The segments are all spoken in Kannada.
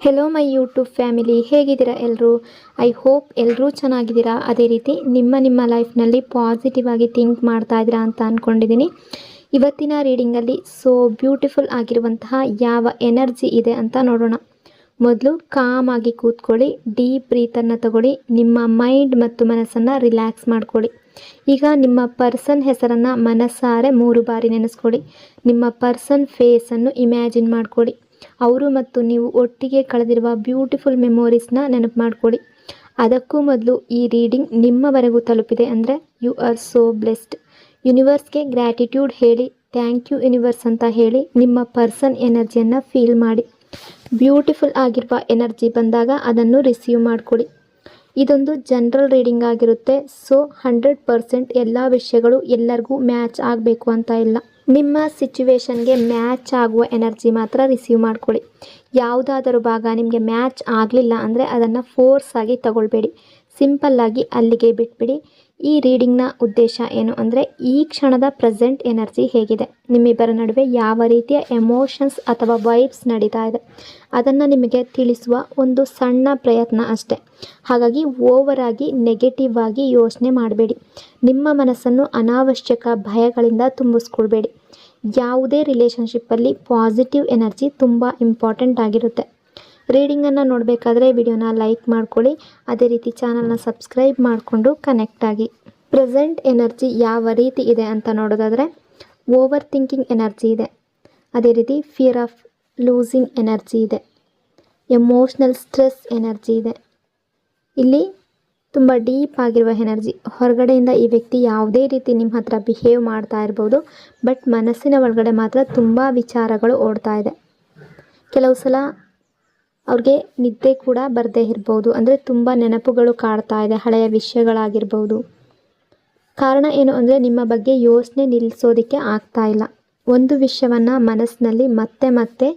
ಹೆಲೋ ಮೈ ಯೂಟ್ಯೂಬ್ ಫ್ಯಾಮಿಲಿ, ಹೇಗಿದ್ದೀರಾ ಎಲ್ಲರೂ? ಐ ಹೋಪ್ ಎಲ್ಲರೂ ಚೆನ್ನಾಗಿದ್ದೀರಾ. ಅದೇ ರೀತಿ ನಿಮ್ಮ ಲೈಫ್ನಲ್ಲಿ ಪಾಸಿಟಿವ್ ಆಗಿ ಥಿಂಕ್ ಮಾಡ್ತಾ ಇದ್ದೀರಾ ಅಂತ ಅಂದ್ಕೊಂಡಿದ್ದೀನಿ. ಇವತ್ತಿನ ರೀಡಿಂಗಲ್ಲಿ ಬ್ಯೂಟಿಫುಲ್ ಆಗಿರುವಂತಹ ಯಾವ ಎನರ್ಜಿ ಇದೆ ಅಂತ ನೋಡೋಣ. ಮೊದಲು ಕಾಮ್ ಆಗಿ ಕೂತ್ಕೊಳ್ಳಿ, ಡೀಪ್ ಬ್ರೀತನ್ನು ತಗೊಳ್ಳಿ, ನಿಮ್ಮ ಮೈಂಡ್ ಮತ್ತು ಮನಸ್ಸನ್ನು ರಿಲ್ಯಾಕ್ಸ್ ಮಾಡ್ಕೊಳ್ಳಿ. ಈಗ ನಿಮ್ಮ ಪರ್ಸನ್ ಹೆಸರನ್ನು ಮನಸ್ಸಾರೆ 3 ಬಾರಿ ನೆನೆಸ್ಕೊಳ್ಳಿ. ನಿಮ್ಮ ಪರ್ಸನ್ ಫೇಸನ್ನು ಇಮ್ಯಾಜಿನ್ ಮಾಡ್ಕೊಳ್ಳಿ. ಅವರು ಮತ್ತು ನೀವು ಒಟ್ಟಿಗೆ ಕಳೆದಿರುವ ಬ್ಯೂಟಿಫುಲ್ ಮೆಮೊರೀಸ್ನ ನೆನಪು ಮಾಡ್ಕೊಳ್ಳಿ. ಅದಕ್ಕೂ ಮೊದಲು ಈ ರೀಡಿಂಗ್ ನಿಮ್ಮವರೆಗೂ ತಲುಪಿದೆ ಅಂದರೆ ಯು ಆರ್ ಸೋ ಬ್ಲೆಸ್ಡ್. ಯೂನಿವರ್ಸ್ಗೆ ಗ್ರ್ಯಾಟಿಟ್ಯೂಡ್ ಹೇಳಿ, ಥ್ಯಾಂಕ್ ಯು ಯೂನಿವರ್ಸ್ ಅಂತ ಹೇಳಿ ನಿಮ್ಮ ಪರ್ಸನ್ ಎನರ್ಜಿಯನ್ನು ಫೀಲ್ ಮಾಡಿ. ಬ್ಯೂಟಿಫುಲ್ ಆಗಿರುವ ಎನರ್ಜಿ ಬಂದಾಗ ಅದನ್ನು ರಿಸೀವ್ ಮಾಡ್ಕೊಳ್ಳಿ. ಇದೊಂದು ಜನರಲ್ ರೀಡಿಂಗ್ ಆಗಿರುತ್ತೆ. 100% ಎಲ್ಲ ವಿಷಯಗಳು ಎಲ್ಲರಿಗೂ ಮ್ಯಾಚ್ ಆಗಬೇಕು ಅಂತ ಇಲ್ಲ. ನಿಮ್ಮ ಸಿಚುವೇಶನ್ಗೆ ಮ್ಯಾಚ್ ಆಗುವ ಎನರ್ಜಿ ಮಾತ್ರ ರಿಸೀವ್ ಮಾಡ್ಕೊಳ್ಳಿ. ಯಾವುದಾದರೂ ಭಾಗ ನಿಮಗೆ ಮ್ಯಾಚ್ ಆಗಲಿಲ್ಲ ಅಂದರೆ ಅದನ್ನು ಫೋರ್ಸ್ ಆಗಿ ತಗೊಳ್ಬೇಡಿ, ಸಿಂಪಲ್ಲಾಗಿ ಅಲ್ಲಿಗೆ ಬಿಟ್ಬಿಡಿ. ಈ ರೀಡಿಂಗ್ನ ಉದ್ದೇಶ ಏನು ಅಂದರೆ ಈ ಕ್ಷಣದ ಪ್ರೆಸೆಂಟ್ ಎನರ್ಜಿ ಹೇಗಿದೆ, ನಿಮ್ಮಿಬ್ಬರ ನಡುವೆ ಯಾವ ರೀತಿಯ ಎಮೋಷನ್ಸ್ ಅಥವಾ ವೈಬ್ಸ್ ನಡೀತಾ ಇದೆ ಅದನ್ನು ನಿಮಗೆ ತಿಳಿಸುವ ಒಂದು ಸಣ್ಣ ಪ್ರಯತ್ನ ಅಷ್ಟೆ. ಹಾಗಾಗಿ ಓವರ್ ಆಗಿ ನೆಗೆಟಿವ್ ಆಗಿ ಯೋಚನೆ ಮಾಡಬೇಡಿ. ನಿಮ್ಮ ಮನಸ್ಸನ್ನು ಅನಾವಶ್ಯಕ ಭಯಗಳಿಂದ ತುಂಬಿಸ್ಕೊಳ್ಬೇಡಿ. ಯಾವುದೇ ರಿಲೇಷನ್ಶಿಪ್ಪಲ್ಲಿ ಪಾಸಿಟಿವ್ ಎನರ್ಜಿ ತುಂಬ ಇಂಪಾರ್ಟೆಂಟ್ ಆಗಿರುತ್ತೆ. ರೀಡಿಂಗನ್ನು ನೋಡಬೇಕಾದ್ರೆ ವಿಡಿಯೋನ ಲೈಕ್ ಮಾಡ್ಕೊಳ್ಳಿ. ಅದೇ ರೀತಿ ಚಾನಲ್ನ ಸಬ್ಸ್ಕ್ರೈಬ್ ಮಾಡಿಕೊಂಡು ಕನೆಕ್ಟ್ ಆಗಿ. ಪ್ರೆಸೆಂಟ್ ಎನರ್ಜಿ ಯಾವ ರೀತಿ ಇದೆ ಅಂತ ನೋಡೋದಾದರೆ ಓವರ್ ಥಿಂಕಿಂಗ್ ಎನರ್ಜಿ ಇದೆ. ಅದೇ ರೀತಿ ಫಿಯರ್ ಆಫ್ ಲೂಸಿಂಗ್ ಎನರ್ಜಿ ಇದೆ. ಎಮೋಷ್ನಲ್ ಸ್ಟ್ರೆಸ್ ಎನರ್ಜಿ ಇದೆ. ಇಲ್ಲಿ ತುಂಬ ಡೀಪ್ ಆಗಿರುವ ಎನರ್ಜಿ. ಹೊರಗಡೆಯಿಂದ ಈ ವ್ಯಕ್ತಿ ಯಾವುದೇ ರೀತಿ ನಿಮ್ಮ ಹತ್ರ ಬಿಹೇವ್ ಮಾಡ್ತಾ ಇರ್ಬೋದು, ಬಟ್ ಮನಸ್ಸಿನ ಒಳಗಡೆ ಮಾತ್ರ ತುಂಬ ವಿಚಾರಗಳು ಓಡ್ತಾ ಇದೆ. ಕೆಲವು ಸಲ ಅವ್ರಿಗೆ ನಿದ್ದೆ ಕೂಡ ಬರದೇ ಇರ್ಬೋದು, ಅಂದರೆ ತುಂಬ ನೆನಪುಗಳು ಕಾಡ್ತಾ ಇದೆ, ಹಳೆಯ ವಿಷಯಗಳಾಗಿರ್ಬೋದು. ಕಾರಣ ಏನು ಅಂದರೆ ನಿಮ್ಮ ಬಗ್ಗೆ ಯೋಚನೆ ನಿಲ್ಲಿಸೋದಕ್ಕೆ ಆಗ್ತಾ ಇಲ್ಲ. ಒಂದು ವಿಷಯವನ್ನು ಮನಸ್ಸಿನಲ್ಲಿ ಮತ್ತೆ ಮತ್ತೆ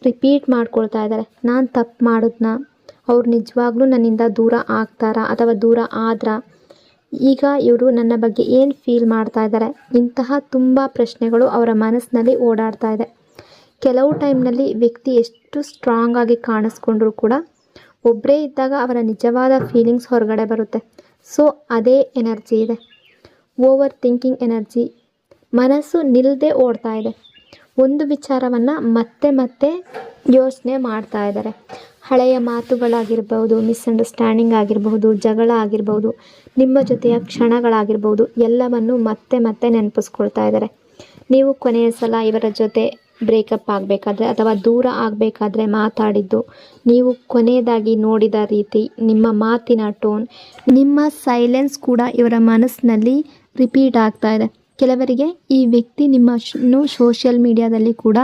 ರಿಪೀಟ್ ಮಾಡ್ಕೊಳ್ತಾ ಇದ್ದಾರೆ. ನಾನು ತಪ್ಪು ಮಾಡಿದ್ನಾ, ಅವ್ರು ನಿಜವಾಗ್ಲೂ ನನ್ನಿಂದ ದೂರ ಆಗ್ತಾರಾ ಅಥವಾ ದೂರ ಆದ್ರಾ, ಈಗ ಇವರು ನನ್ನ ಬಗ್ಗೆ ಏನು ಫೀಲ್ ಮಾಡ್ತಾ ಇದ್ದಾರೆ, ಇಂತಹ ತುಂಬ ಪ್ರಶ್ನೆಗಳು ಅವರ ಮನಸ್ಸಿನಲ್ಲಿ ಓಡಾಡ್ತಾ ಇದೆ. ಕೆಲವು ಟೈಮ್ನಲ್ಲಿ ವ್ಯಕ್ತಿ ಎಷ್ಟು ಸ್ಟ್ರಾಂಗ್ ಆಗಿ ಕಾಣಿಸ್ಕೊಂಡ್ರೂ ಕೂಡ ಒಬ್ಬರೇ ಇದ್ದಾಗ ಅವರ ನಿಜವಾದ ಫೀಲಿಂಗ್ಸ್ ಹೊರಗಡೆ ಬರುತ್ತೆ. ಅದೇ ಎನರ್ಜಿ ಇದೆ. Over thinking energy. ಮನಸ್ಸು ನಿಲ್ಲದೆ ಓಡ್ತಾ ಇದೆ. ಒಂದು ವಿಚಾರವನ್ನು ಮತ್ತೆ ಮತ್ತೆ ಯೋಚನೆ ಮಾಡ್ತಾ ಇದ್ದಾರೆ. ಹಳೆಯ ಮಾತುಗಳಾಗಿರ್ಬೋದು, ಮಿಸ್ಅಂಡರ್ಸ್ಟ್ಯಾಂಡಿಂಗ್ ಆಗಿರಬಹುದು, ಜಗಳ ಆಗಿರ್ಬೋದು, ನಿಮ್ಮ ಜೊತೆಯ ಕ್ಷಣಗಳಾಗಿರ್ಬೋದು, ಎಲ್ಲವನ್ನು ಮತ್ತೆ ಮತ್ತೆ ನೆನಪಿಸ್ಕೊಳ್ತಾ ಇದ್ದಾರೆ. ನೀವು ಕೊನೆಯ ಸಲ ಇವರ ಜೊತೆ ಬ್ರೇಕಪ್ ಆಗಬೇಕಾದ್ರೆ ಅಥವಾ ದೂರ ಆಗಬೇಕಾದ್ರೆ ಮಾತಾಡಿದ್ದು, ನೀವು ಕೊನೆಯದಾಗಿ ನೋಡಿದ ರೀತಿ, ನಿಮ್ಮ ಮಾತಿನ ಟೋನ್, ನಿಮ್ಮ ಸೈಲೆನ್ಸ್ ಕೂಡ ಇವರ ಮನಸ್ಸಿನಲ್ಲಿ ರಿಪೀಟ್ ಆಗ್ತಾ ಇದೆ. ಕೆಲವರಿಗೆ ಈ ವ್ಯಕ್ತಿ ನಿಮ್ಮನ್ನು ಸೋಷಿಯಲ್ ಮೀಡಿಯಾದಲ್ಲಿ ಕೂಡ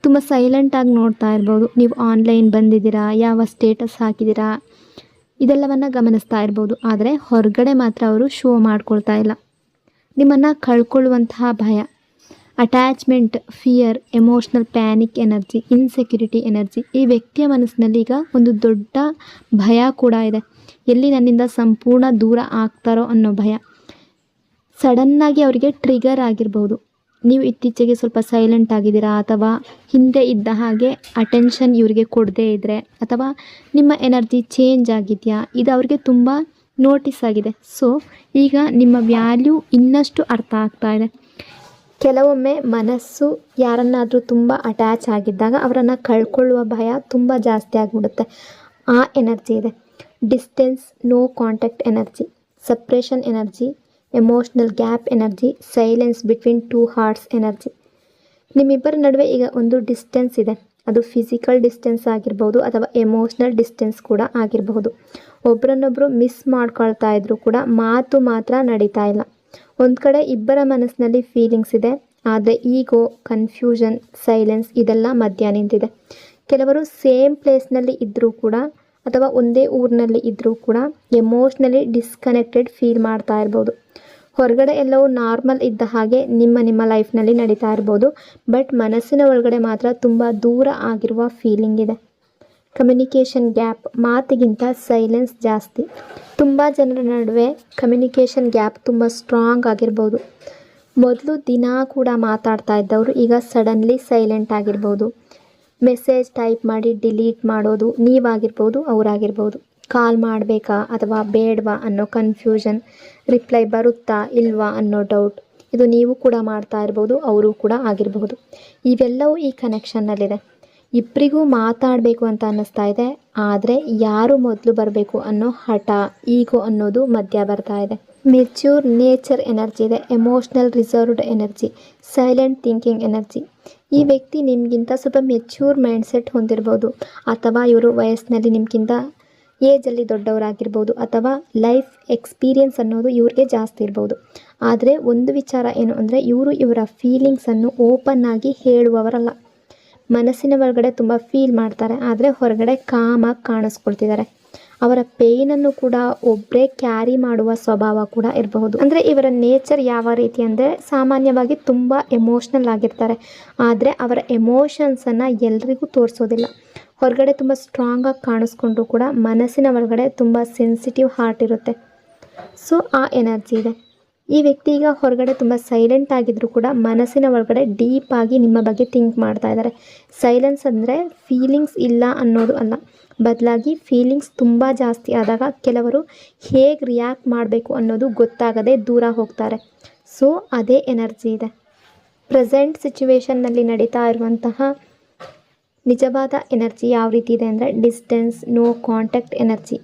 ತುಂಬ ಸೈಲೆಂಟಾಗಿ ನೋಡ್ತಾ ಇರ್ಬೋದು. ನೀವು ಆನ್ಲೈನ್ ಬಂದಿದ್ದೀರಾ, ಯಾವ ಸ್ಟೇಟಸ್ ಹಾಕಿದ್ದೀರಾ, ಇದೆಲ್ಲವನ್ನು ಗಮನಿಸ್ತಾ ಇರ್ಬೋದು. ಆದರೆ ಹೊರಗಡೆ ಮಾತ್ರ ಅವರು ಶೋ ಮಾಡ್ಕೊಳ್ತಾ ಇಲ್ಲ. ನಿಮ್ಮನ್ನು ಕಳ್ಕೊಳ್ಳುವಂತಹ ಭಯ, attachment, fear, emotional panic energy, insecurity energy. ಈ ವ್ಯಕ್ತಿಯ ಮನಸ್ಸಿನಲ್ಲಿ ಈಗ ಒಂದು ದೊಡ್ಡ ಭಯ ಕೂಡ ಇದೆ. ಎಲ್ಲಿ ನನ್ನಿಂದ ಸಂಪೂರ್ಣ ದೂರ ಆಗ್ತಾರೋ ಅನ್ನೋ ಭಯ. ಸಡನ್ನಾಗಿ ಅವರಿಗೆ ಟ್ರಿಗರ್ ಆಗಿರ್ಬೋದು. ನೀವು ಇತ್ತೀಚೆಗೆ ಸ್ವಲ್ಪ ಸೈಲೆಂಟ್ ಆಗಿದ್ದೀರಾ, ಅಥವಾ ಹಿಂದೆ ಇದ್ದ ಹಾಗೆ ಅಟೆನ್ಷನ್ ಇವರಿಗೆ ಕೊಡದೇ ಇದ್ದರೆ, ಅಥವಾ ನಿಮ್ಮ ಎನರ್ಜಿ ಚೇಂಜ್ ಆಗಿದೆಯಾ, ಇದು ಅವ್ರಿಗೆ ತುಂಬ ನೋಟಿಸ್ ಆಗಿದೆ. ಈಗ ನಿಮ್ಮ ವ್ಯಾಲ್ಯೂ ಇನ್ನಷ್ಟು ಅರ್ಥ ಆಗ್ತಾ ಇದೆ. ಕೆಲವೊಮ್ಮೆ ಮನಸ್ಸು ಯಾರನ್ನಾದರೂ ತುಂಬ ಅಟ್ಯಾಚ್ ಆಗಿದ್ದಾಗ ಅವರನ್ನು ಕಳ್ಕೊಳ್ಳುವ ಭಯ ತುಂಬ ಜಾಸ್ತಿ ಆಗಿಬಿಡುತ್ತೆ. ಆ ಎನರ್ಜಿ ಇದೆ. Distance, no contact energy, suppression energy, emotional gap energy, silence between 2 hearts energy. ನಿಮ್ಮಿಬ್ಬರ ನಡುವೆ ಈಗ ಒಂದು ಡಿಸ್ಟೆನ್ಸ್ ಇದೆ. ಅದು ಫಿಸಿಕಲ್ ಡಿಸ್ಟೆನ್ಸ್ ಆಗಿರ್ಬೋದು ಅಥವಾ ಎಮೋಷ್ನಲ್ ಡಿಸ್ಟೆನ್ಸ್ ಕೂಡ ಆಗಿರಬಹುದು. ಒಬ್ಬರನ್ನೊಬ್ಬರು ಮಿಸ್ ಮಾಡ್ಕೊಳ್ತಾ ಇದ್ರೂ ಕೂಡ ಮಾತು ಮಾತ್ರ ನಡೀತಾ ಇಲ್ಲ. ಒಂದು ಕಡೆ ಇಬ್ಬರ ಮನಸ್ಸಿನಲ್ಲಿ ಫೀಲಿಂಗ್ಸ್ ಇದೆ, ಆದರೆ ಈಗೋ, ಕನ್ಫ್ಯೂಷನ್, ಸೈಲೆನ್ಸ್ ಇದೆಲ್ಲ ಮಧ್ಯ ನಿಂತಿದೆ. ಕೆಲವರು ಸೇಮ್ ಪ್ಲೇಸ್ನಲ್ಲಿ ಇದ್ದರೂ ಕೂಡ ಅಥವಾ ಒಂದೇ ಊರಿನಲ್ಲಿ ಇದ್ದರೂ ಕೂಡ ಎಮೋಷ್ನಲಿ ಡಿಸ್ಕನೆಕ್ಟೆಡ್ ಫೀಲ್ ಮಾಡ್ತಾ ಇರ್ಬೋದು. ಹೊರಗಡೆ ಎಲ್ಲವೂ ನಾರ್ಮಲ್ ಇದ್ದ ಹಾಗೆ ನಿಮ್ಮ ಲೈಫ್ನಲ್ಲಿ ನಡೀತಾ ಇರ್ಬೋದು, ಬಟ್ ಮನಸ್ಸಿನ ಒಳಗಡೆ ಮಾತ್ರ ತುಂಬ ದೂರ ಆಗಿರುವ ಫೀಲಿಂಗ್ ಇದೆ. ಕಮ್ಯುನಿಕೇಷನ್ ಗ್ಯಾಪ್, ಮಾತಿಗಿಂತ ಸೈಲೆನ್ಸ್ ಜಾಸ್ತಿ. ತುಂಬ ಜನರ ನಡುವೆ ಕಮ್ಯುನಿಕೇಷನ್ ಗ್ಯಾಪ್ ತುಂಬ ಸ್ಟ್ರಾಂಗ್ ಆಗಿರ್ಬೋದು. ಮೊದಲು ದಿನ ಕೂಡ ಮಾತಾಡ್ತಾ ಇದ್ದವರು ಈಗ ಸಡನ್ಲಿ ಸೈಲೆಂಟ್ ಆಗಿರ್ಬೋದು. ಮೆಸೇಜ್ ಟೈಪ್ ಮಾಡಿ ಡಿಲೀಟ್ ಮಾಡೋದು ನೀವಾಗಿರ್ಬೋದು, ಅವರಾಗಿರ್ಬೋದು. ಕಾಲ್ ಮಾಡಬೇಕಾ ಅಥವಾ ಬೇಡವಾ ಅನ್ನೋ ಕನ್ಫ್ಯೂಷನ್, ರಿಪ್ಲೈ ಬರುತ್ತಾ ಇಲ್ವಾ ಅನ್ನೋ ಡೌಟ್, ಇದು ನೀವು ಕೂಡ ಮಾಡ್ತಾ ಇರ್ಬೋದು, ಅವರು ಕೂಡ ಆಗಿರಬಹುದು. ಇವೆಲ್ಲವೂ ಈ ಕನೆಕ್ಷನ್ನಲ್ಲಿದೆ. ಇಬ್ಬರಿಗೂ ಮಾತಾಡಬೇಕು ಅಂತ ಅನ್ನಿಸ್ತಾ ಇದೆ, ಆದರೆ ಯಾರು ಮೊದಲು ಬರಬೇಕು ಅನ್ನೋ ಹಠ, ಈಗೋ ಅನ್ನೋದು ಮಧ್ಯ ಬರ್ತಾ ಇದೆ. ಮೆಚ್ಯೂರ್ ನೇಚರ್ ಎನರ್ಜಿ ಇದೆ, emotional reserved energy, silent thinking energy. ಈ ವ್ಯಕ್ತಿ ನಿಮಗಿಂತ ಸ್ವಲ್ಪ ಮೆಚ್ಯೂರ್ ಮೈಂಡ್ಸೆಟ್ ಹೊಂದಿರ್ಬೋದು, ಅಥವಾ ಇವರು ವಯಸ್ಸಿನಲ್ಲಿ ನಿಮಗಿಂತ ಏಜಲ್ಲಿ ದೊಡ್ಡವರಾಗಿರ್ಬೋದು, ಅಥವಾ ಲೈಫ್ ಎಕ್ಸ್ಪೀರಿಯನ್ಸ್ ಅನ್ನೋದು ಇವ್ರಿಗೆ ಜಾಸ್ತಿ ಇರ್ಬೋದು. ಆದರೆ ಒಂದು ವಿಚಾರ ಏನು ಅಂದರೆ, ಇವರು ಇವರ ಫೀಲಿಂಗ್ಸನ್ನು ಓಪನ್ ಆಗಿ ಹೇಳುವವರಲ್ಲ. ಮನಸ್ಸಿನ ಒಳಗಡೆ ತುಂಬ ಫೀಲ್ ಮಾಡ್ತಾರೆ, ಆದರೆ ಹೊರಗಡೆ ಕಾಮಾಗಿ ಕಾಣಿಸ್ಕೊಳ್ತಿದ್ದಾರೆ. ಅವರ ಪೇಯ್ನನ್ನು ಕೂಡ ಒಬ್ಬರೇ ಕ್ಯಾರಿ ಮಾಡುವ ಸ್ವಭಾವ ಕೂಡ ಇರಬಹುದು. ಅಂದರೆ ಇವರ ನೇಚರ್ ಯಾವ ರೀತಿ ಅಂದರೆ, ಸಾಮಾನ್ಯವಾಗಿ ತುಂಬ ಎಮೋಷ್ನಲ್ ಆಗಿರ್ತಾರೆ, ಆದರೆ ಅವರ ಎಮೋಷನ್ಸನ್ನು ಎಲ್ರಿಗೂ ತೋರಿಸೋದಿಲ್ಲ. ಹೊರಗಡೆ ತುಂಬ ಸ್ಟ್ರಾಂಗಾಗಿ ಕಾಣಿಸ್ಕೊಂಡ್ರೂ ಕೂಡ ಮನಸ್ಸಿನ ಒಳಗಡೆ ತುಂಬ ಸೆನ್ಸಿಟಿವ್ ಹಾರ್ಟ್ ಇರುತ್ತೆ. ಸೊ ಆ ಎನರ್ಜಿ ಇದೆ. ಈ ವ್ಯಕ್ತಿ ಈಗ ಹೊರಗಡೆ ತುಂಬ ಸೈಲೆಂಟ್ ಆಗಿದ್ರು ಕೂಡ ಮನಸ್ಸಿನ ಒಳಗಡೆ ಡೀಪಾಗಿ ನಿಮ್ಮ ಬಗ್ಗೆ ಥಿಂಕ್ ಮಾಡ್ತಾ ಇದ್ದಾರೆ. ಸೈಲೆನ್ಸ್ ಅಂದರೆ ಫೀಲಿಂಗ್ಸ್ ಇಲ್ಲ ಅನ್ನೋದು ಅಲ್ಲ, ಬದಲಾಗಿ ಫೀಲಿಂಗ್ಸ್ ತುಂಬ ಜಾಸ್ತಿ ಆದಾಗ ಕೆಲವರು ಹೇಗೆ ರಿಯಾಕ್ಟ್ ಮಾಡಬೇಕು ಅನ್ನೋದು ಗೊತ್ತಾಗದೆ ದೂರ ಹೋಗ್ತಾರೆ. ಸೊ ಅದೇ ಎನರ್ಜಿ ಇದೆ. ಪ್ರೆಸೆಂಟ್ ಸಿಚುವೇಶನ್ನಲ್ಲಿ ನಡೀತಾ ಇರುವಂತಹ ನಿಜವಾದ ಎನರ್ಜಿ ಯಾವ ರೀತಿ ಇದೆ ಅಂದರೆ, distance, no contact energy,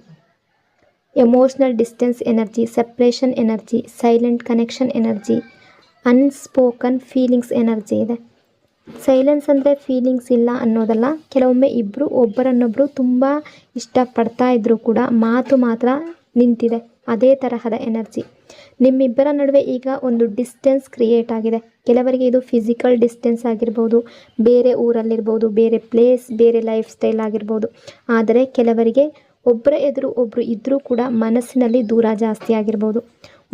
emotional distance energy, separation energy, silent connection energy, unspoken feelings energy ಇದೆ. ಸೈಲೆನ್ಸ್ ಅಂದರೆ ಫೀಲಿಂಗ್ಸ್ ಇಲ್ಲ ಅನ್ನೋದಲ್ಲ, ಕೆಲವೊಮ್ಮೆ ಇಬ್ಬರು ಒಬ್ಬರನ್ನೊಬ್ಬರು ತುಂಬ ಇಷ್ಟಪಡ್ತಾ ಇದ್ದರೂ ಕೂಡ ಮಾತು ಮಾತ್ರ ನಿಂತಿದೆ, ಅದೇ ತರಹದ ಎನರ್ಜಿ. ನಿಮ್ಮಿಬ್ಬರ ನಡುವೆ ಈಗ ಒಂದು ಡಿಸ್ಟೆನ್ಸ್ ಕ್ರಿಯೇಟ್ ಆಗಿದೆ. ಕೆಲವರಿಗೆ ಇದು ಫಿಸಿಕಲ್ ಡಿಸ್ಟೆನ್ಸ್ ಆಗಿರ್ಬೋದು, ಬೇರೆ ಊರಲ್ಲಿರ್ಬೋದು, ಬೇರೆ ಪ್ಲೇಸ್, ಬೇರೆ ಲೈಫ್ ಸ್ಟೈಲ್ ಆಗಿರ್ಬೋದು. ಆದರೆ ಕೆಲವರಿಗೆ ಒಬ್ಬರ ಎದುರು ಒಬ್ಬರು ಇದ್ದರೂ ಕೂಡ ಮನಸ್ಸಿನಲ್ಲಿ ದೂರ ಜಾಸ್ತಿ ಆಗಿರ್ಬೋದು.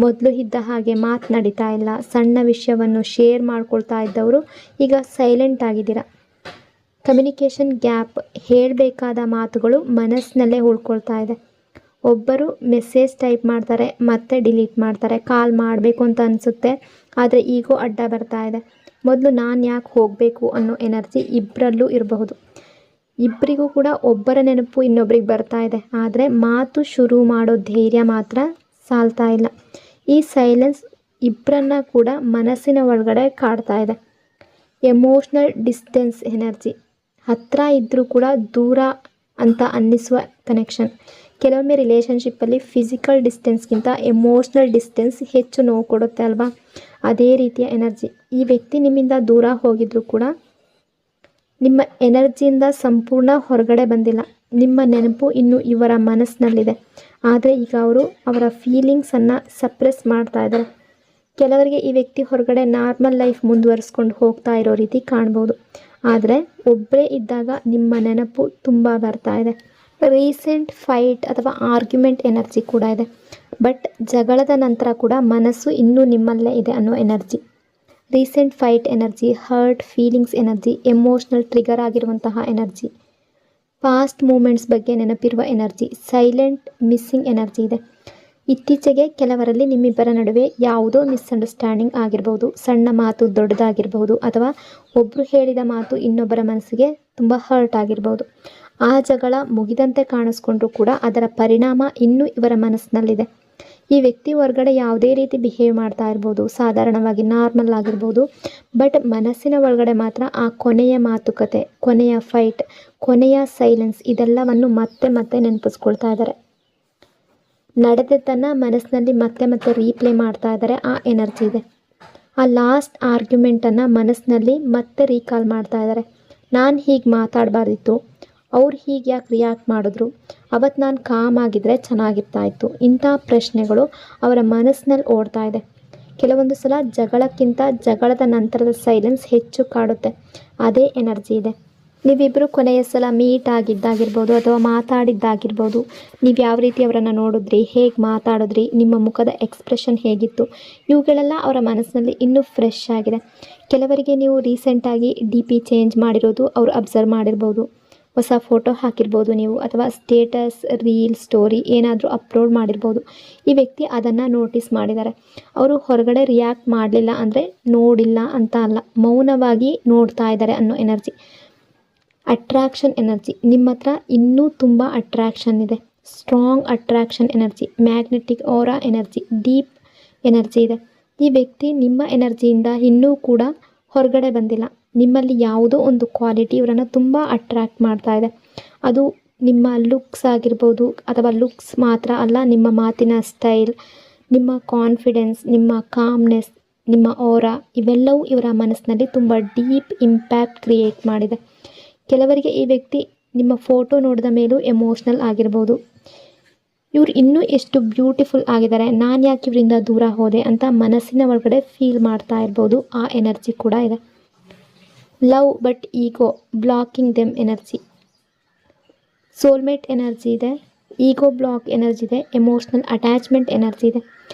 ಮೊದಲು ಇದ್ದ ಹಾಗೆ ಮಾತನಾಡಿತಾ ಇಲ್ಲ, ಸಣ್ಣ ವಿಷಯವನ್ನು ಶೇರ್ ಮಾಡ್ಕೊಳ್ತಾ ಇದ್ದವರು ಈಗ ಸೈಲೆಂಟ್ ಆಗಿದ್ದೀರಾ. ಕಮ್ಯುನಿಕೇಷನ್ ಗ್ಯಾಪ್, ಹೇಳಬೇಕಾದ ಮಾತುಗಳು ಮನಸ್ಸಿನಲ್ಲೇ ಉಳ್ಕೊಳ್ತಾ ಇದೆ. ಒಬ್ಬರು ಮೆಸೇಜ್ ಟೈಪ್ ಮಾಡ್ತಾರೆ, ಮತ್ತೆ ಡಿಲೀಟ್ ಮಾಡ್ತಾರೆ. ಕಾಲ್ ಮಾಡಬೇಕು ಅಂತ ಅನಿಸುತ್ತೆ, ಆದರೆ ಈಗೋ ಅಡ್ಡ ಬರ್ತಾ ಇದೆ. ಮೊದಲು ನಾನು ಯಾಕೆ ಹೋಗಬೇಕು ಅನ್ನೋ ಎನರ್ಜಿ ಇಬ್ಬರಲ್ಲೂ ಇರಬಹುದು. ಇಬ್ಬರಿಗೂ ಕೂಡ ಒಬ್ಬರ ನೆನಪು ಇನ್ನೊಬ್ರಿಗೆ ಬರ್ತಾ ಇದೆ, ಆದರೆ ಮಾತು ಶುರು ಮಾಡೋ ಧೈರ್ಯ ಮಾತ್ರ ಸಾಲ್ತಾ ಇಲ್ಲ. ಈ ಸೈಲೆನ್ಸ್ ಇಬ್ಬರನ್ನ ಕೂಡ ಮನಸ್ಸಿನ ಒಳಗಡೆ ಕಾಡ್ತಾ ಇದೆ. ಎಮೋಷ್ನಲ್ ಡಿಸ್ಟೆನ್ಸ್ ಎನರ್ಜಿ, ಹತ್ತಿರ ಇದ್ದರೂ ಕೂಡ ದೂರ ಅಂತ ಅನ್ನಿಸುವ ಕನೆಕ್ಷನ್. ಕೆಲವೊಮ್ಮೆ ರಿಲೇಷನ್ಶಿಪ್ಪಲ್ಲಿ ಫಿಸಿಕಲ್ ಡಿಸ್ಟೆನ್ಸ್ಗಿಂತ ಎಮೋಷ್ನಲ್ ಡಿಸ್ಟೆನ್ಸ್ ಹೆಚ್ಚು ನೋವು ಕೊಡುತ್ತೆ ಅಲ್ವಾ, ಅದೇ ರೀತಿಯ ಎನರ್ಜಿ. ಈ ವ್ಯಕ್ತಿ ನಿಮ್ಮಿಂದ ದೂರ ಹೋಗಿದ್ರು ಕೂಡ ನಿಮ್ಮ ಎನರ್ಜಿಯಿಂದ ಸಂಪೂರ್ಣ ಹೊರಗಡೆ ಬಂದಿಲ್ಲ. ನಿಮ್ಮ ನೆನಪು ಇನ್ನೂ ಇವರ ಮನಸ್ಸಿನಲ್ಲಿದೆ, ಆದರೆ ಈಗ ಅವರು ಅವರ ಫೀಲಿಂಗ್ಸನ್ನು ಸಪ್ರೆಸ್ ಮಾಡ್ತಾ ಇದ್ದಾರೆ. ಕೆಲವರಿಗೆ ಈ ವ್ಯಕ್ತಿ ಹೊರಗಡೆ ನಾರ್ಮಲ್ ಲೈಫ್ ಮುಂದುವರಿಸ್ಕೊಂಡು ಹೋಗ್ತಾ ಇರೋ ರೀತಿ ಕಾಣ್ಬೋದು, ಆದರೆ ಒಬ್ಬರೇ ಇದ್ದಾಗ ನಿಮ್ಮ ನೆನಪು ತುಂಬ ಬರ್ತಾ ಇದೆ. ರೀಸೆಂಟ್ ಫೈಟ್ ಅಥವಾ ಆರ್ಗ್ಯುಮೆಂಟ್ ಎನರ್ಜಿ ಕೂಡ ಇದೆ, ಬಟ್ ಜಗಳದ ನಂತರ ಕೂಡ ಮನಸ್ಸು ಇನ್ನೂ ನಿಮ್ಮಲ್ಲೇ ಇದೆ ಅನ್ನೋ energy. Recent fight energy, hurt feelings energy, emotional trigger ಆಗಿರುವಂತಹ ಎನರ್ಜಿ, ಪಾಸ್ಟ್ ಮೂಮೆಂಟ್ಸ್ ಬಗ್ಗೆ ನೆನಪಿರುವ ಎನರ್ಜಿ, ಸೈಲೆಂಟ್ ಮಿಸ್ಸಿಂಗ್ ಎನರ್ಜಿ ಇದೆ. ಇತ್ತೀಚೆಗೆ ಕೆಲವರಲ್ಲಿ ನಿಮ್ಮಿಬ್ಬರ ನಡುವೆ ಯಾವುದೋ ಮಿಸ್ಅಂಡರ್ಸ್ಟ್ಯಾಂಡಿಂಗ್ ಆಗಿರ್ಬೋದು, ಸಣ್ಣ ಮಾತು ದೊಡ್ಡದಾಗಿರ್ಬೋದು, ಅಥವಾ ಒಬ್ಬರು ಹೇಳಿದ ಮಾತು ಇನ್ನೊಬ್ಬರ ಮನಸ್ಸಿಗೆ ತುಂಬ ಹರ್ಟ್ ಆಗಿರ್ಬೋದು. ಆ ಜಗಳ ಮುಗಿದಂತೆ ಕಾಣಿಸ್ಕೊಂಡ್ರೂ ಕೂಡ ಅದರ ಪರಿಣಾಮ ಇನ್ನೂ ಇವರ ಮನಸ್ಸಿನಲ್ಲಿದೆ. ಈ ವ್ಯಕ್ತಿ ಹೊರಗಡೆ ಯಾವುದೇ ರೀತಿ ಬಿಹೇವ್ ಮಾಡ್ತಾ ಇರ್ಬೋದು, ಸಾಧಾರಣವಾಗಿ ನಾರ್ಮಲ್ ಆಗಿರ್ಬೋದು, ಬಟ್ ಮನಸ್ಸಿನ ಒಳಗಡೆ ಮಾತ್ರ ಆ ಕೊನೆಯ ಮಾತುಕತೆ, ಕೊನೆಯ ಫೈಟ್, ಕೊನೆಯ ಸೈಲೆನ್ಸ್ ಇದೆಲ್ಲವನ್ನು ಮತ್ತೆ ಮತ್ತೆ ನೆನಪಿಸ್ಕೊಳ್ತಾ ಇದ್ದಾರೆ. ನಡೆದದ್ದನ್ನು ಮನಸ್ಸಿನಲ್ಲಿ ಮತ್ತೆ ಮತ್ತೆ ರೀಪ್ಲೇ ಮಾಡ್ತಾ ಇದ್ದಾರೆ, ಆ ಎನರ್ಜಿ ಇದೆ. ಆ ಲಾಸ್ಟ್ ಆರ್ಗ್ಯುಮೆಂಟನ್ನು ಮನಸ್ಸಿನಲ್ಲಿ ಮತ್ತೆ ರೀಕಾಲ್ ಮಾಡ್ತಾ ಇದ್ದಾರೆ. ನಾನು ಹೀಗೆ ಮಾತಾಡಬಾರ್ದಿತ್ತು, ಅವ್ರು ಹೀಗೆ ಯಾಕೆ ರಿಯಾಕ್ಟ್ ಮಾಡಿದ್ರು, ಅವತ್ತು ನಾನು ಕಾಮ್ ಆಗಿದ್ದರೆ ಚೆನ್ನಾಗಿರ್ತಾ ಇತ್ತು. ಇಂಥ ಪ್ರಶ್ನೆಗಳು ಅವರ ಮನಸ್ಸಿನಲ್ಲಿ ಓಡ್ತಾ ಇದೆ. ಕೆಲವೊಂದು ಸಲ ಜಗಳಕ್ಕಿಂತ ಜಗಳದ ನಂತರದ ಸೈಲೆನ್ಸ್ ಹೆಚ್ಚು ಕಾಡುತ್ತೆ, ಅದೇ ಎನರ್ಜಿ ಇದೆ. ನೀವಿಬ್ಬರು ಕೊನೆಯ ಸಲ ಮೀಟ್ ಆಗಿದ್ದಾಗಿರ್ಬೋದು ಅಥವಾ ಮಾತಾಡಿದ್ದಾಗಿರ್ಬೋದು, ನೀವು ಯಾವ ರೀತಿ ಅವರನ್ನು ನೋಡಿದ್ರಿ, ಹೇಗೆ ಮಾತಾಡಿದ್ರಿ, ನಿಮ್ಮ ಮುಖದ ಎಕ್ಸ್ಪ್ರೆಷನ್ ಹೇಗಿತ್ತು, ಇವುಗಳೆಲ್ಲ ಅವರ ಮನಸ್ಸಿನಲ್ಲಿ ಇನ್ನೂ ಫ್ರೆಶ್ ಆಗಿದೆ. ಕೆಲವರಿಗೆ ನೀವು ರೀಸೆಂಟಾಗಿ DP ಚೇಂಜ್ ಮಾಡಿರೋದು ಅವರು ಅಬ್ಸರ್ವ್ ಮಾಡಿರ್ಬೋದು, ಹೊಸ ಫೋಟೋ ಹಾಕಿರ್ಬೋದು ನೀವು, ಅಥವಾ ಸ್ಟೇಟಸ್, ರೀಲ್, ಸ್ಟೋರಿ ಏನಾದರೂ ಅಪ್ಲೋಡ್ ಮಾಡಿರ್ಬೋದು. ಈ ವ್ಯಕ್ತಿ ಅದನ್ನು ನೋಟಿಸ್ ಮಾಡಿದ್ದಾರೆ. ಅವರು ಹೊರಗಡೆ ರಿಯಾಕ್ಟ್ ಮಾಡಲಿಲ್ಲ ಅಂದರೆ ನೋಡಿಲ್ಲ ಅಂತ ಅಲ್ಲ, ಮೌನವಾಗಿ ನೋಡ್ತಾ ಇದ್ದಾರೆ ಅನ್ನೋ ಎನರ್ಜಿ. ಅಟ್ರಾಕ್ಷನ್ ಎನರ್ಜಿ, ನಿಮ್ಮ ಹತ್ರ ಇನ್ನೂ ತುಂಬ ಅಟ್ರಾಕ್ಷನ್ ಇದೆ, strong attraction energy, magnetic aura energy, deep energy ಇದೆ. ಈ ವ್ಯಕ್ತಿ ನಿಮ್ಮ ಎನರ್ಜಿಯಿಂದ ಇನ್ನೂ ಕೂಡ ಹೊರಗಡೆ ಬಂದಿಲ್ಲ. ನಿಮ್ಮಲ್ಲಿ ಯಾವುದೋ ಒಂದು ಕ್ವಾಲಿಟಿ ಇವರನ್ನು ತುಂಬ ಅಟ್ರ್ಯಾಕ್ಟ್ ಮಾಡ್ತಾ ಇದೆ. ಅದು ನಿಮ್ಮ ಲುಕ್ಸ್ ಆಗಿರ್ಬೋದು, ಅಥವಾ ಲುಕ್ಸ್ ಮಾತ್ರ ಅಲ್ಲ, ನಿಮ್ಮ ಮಾತಿನ ಸ್ಟೈಲ್, ನಿಮ್ಮ ಕಾನ್ಫಿಡೆನ್ಸ್, ನಿಮ್ಮ ಕಾಮ್ನೆಸ್, ನಿಮ್ಮ ಆರಾ, ಇವೆಲ್ಲವೂ ಇವರ ಮನಸ್ಸಿನಲ್ಲಿ ತುಂಬ ಡೀಪ್ ಇಂಪ್ಯಾಕ್ಟ್ ಕ್ರಿಯೇಟ್ ಮಾಡಿದೆ. ಕೆಲವರಿಗೆ ಈ ವ್ಯಕ್ತಿ ನಿಮ್ಮ ಫೋಟೋ ನೋಡಿದ ಮೇಲೂ ಎಮೋಷ್ನಲ್ ಆಗಿರ್ಬೋದು. ಇವ್ರು ಇನ್ನೂ ಎಷ್ಟು ಬ್ಯೂಟಿಫುಲ್ ಆಗಿದ್ದಾರೆ, ನಾನು ಯಾಕೆ ಇವರಿಂದ ದೂರ ಹೋದೆ ಅಂತ ಮನಸ್ಸಿನ ಒಳಗಡೆ ಫೀಲ್ ಮಾಡ್ತಾ ಇರ್ಬೋದು. ಆ ಎನರ್ಜಿ ಕೂಡ ಇದೆ. Love but ego blocking them energy, soulmate energy ಇದೆ, ಈಗೋ ಬ್ಲಾಕ್ ಎನರ್ಜಿ ಇದೆ, ಎಮೋಷ್ನಲ್ ಅಟ್ಯಾಚ್ಮೆಂಟ್ ಎನರ್ಜಿ ಇದೆ.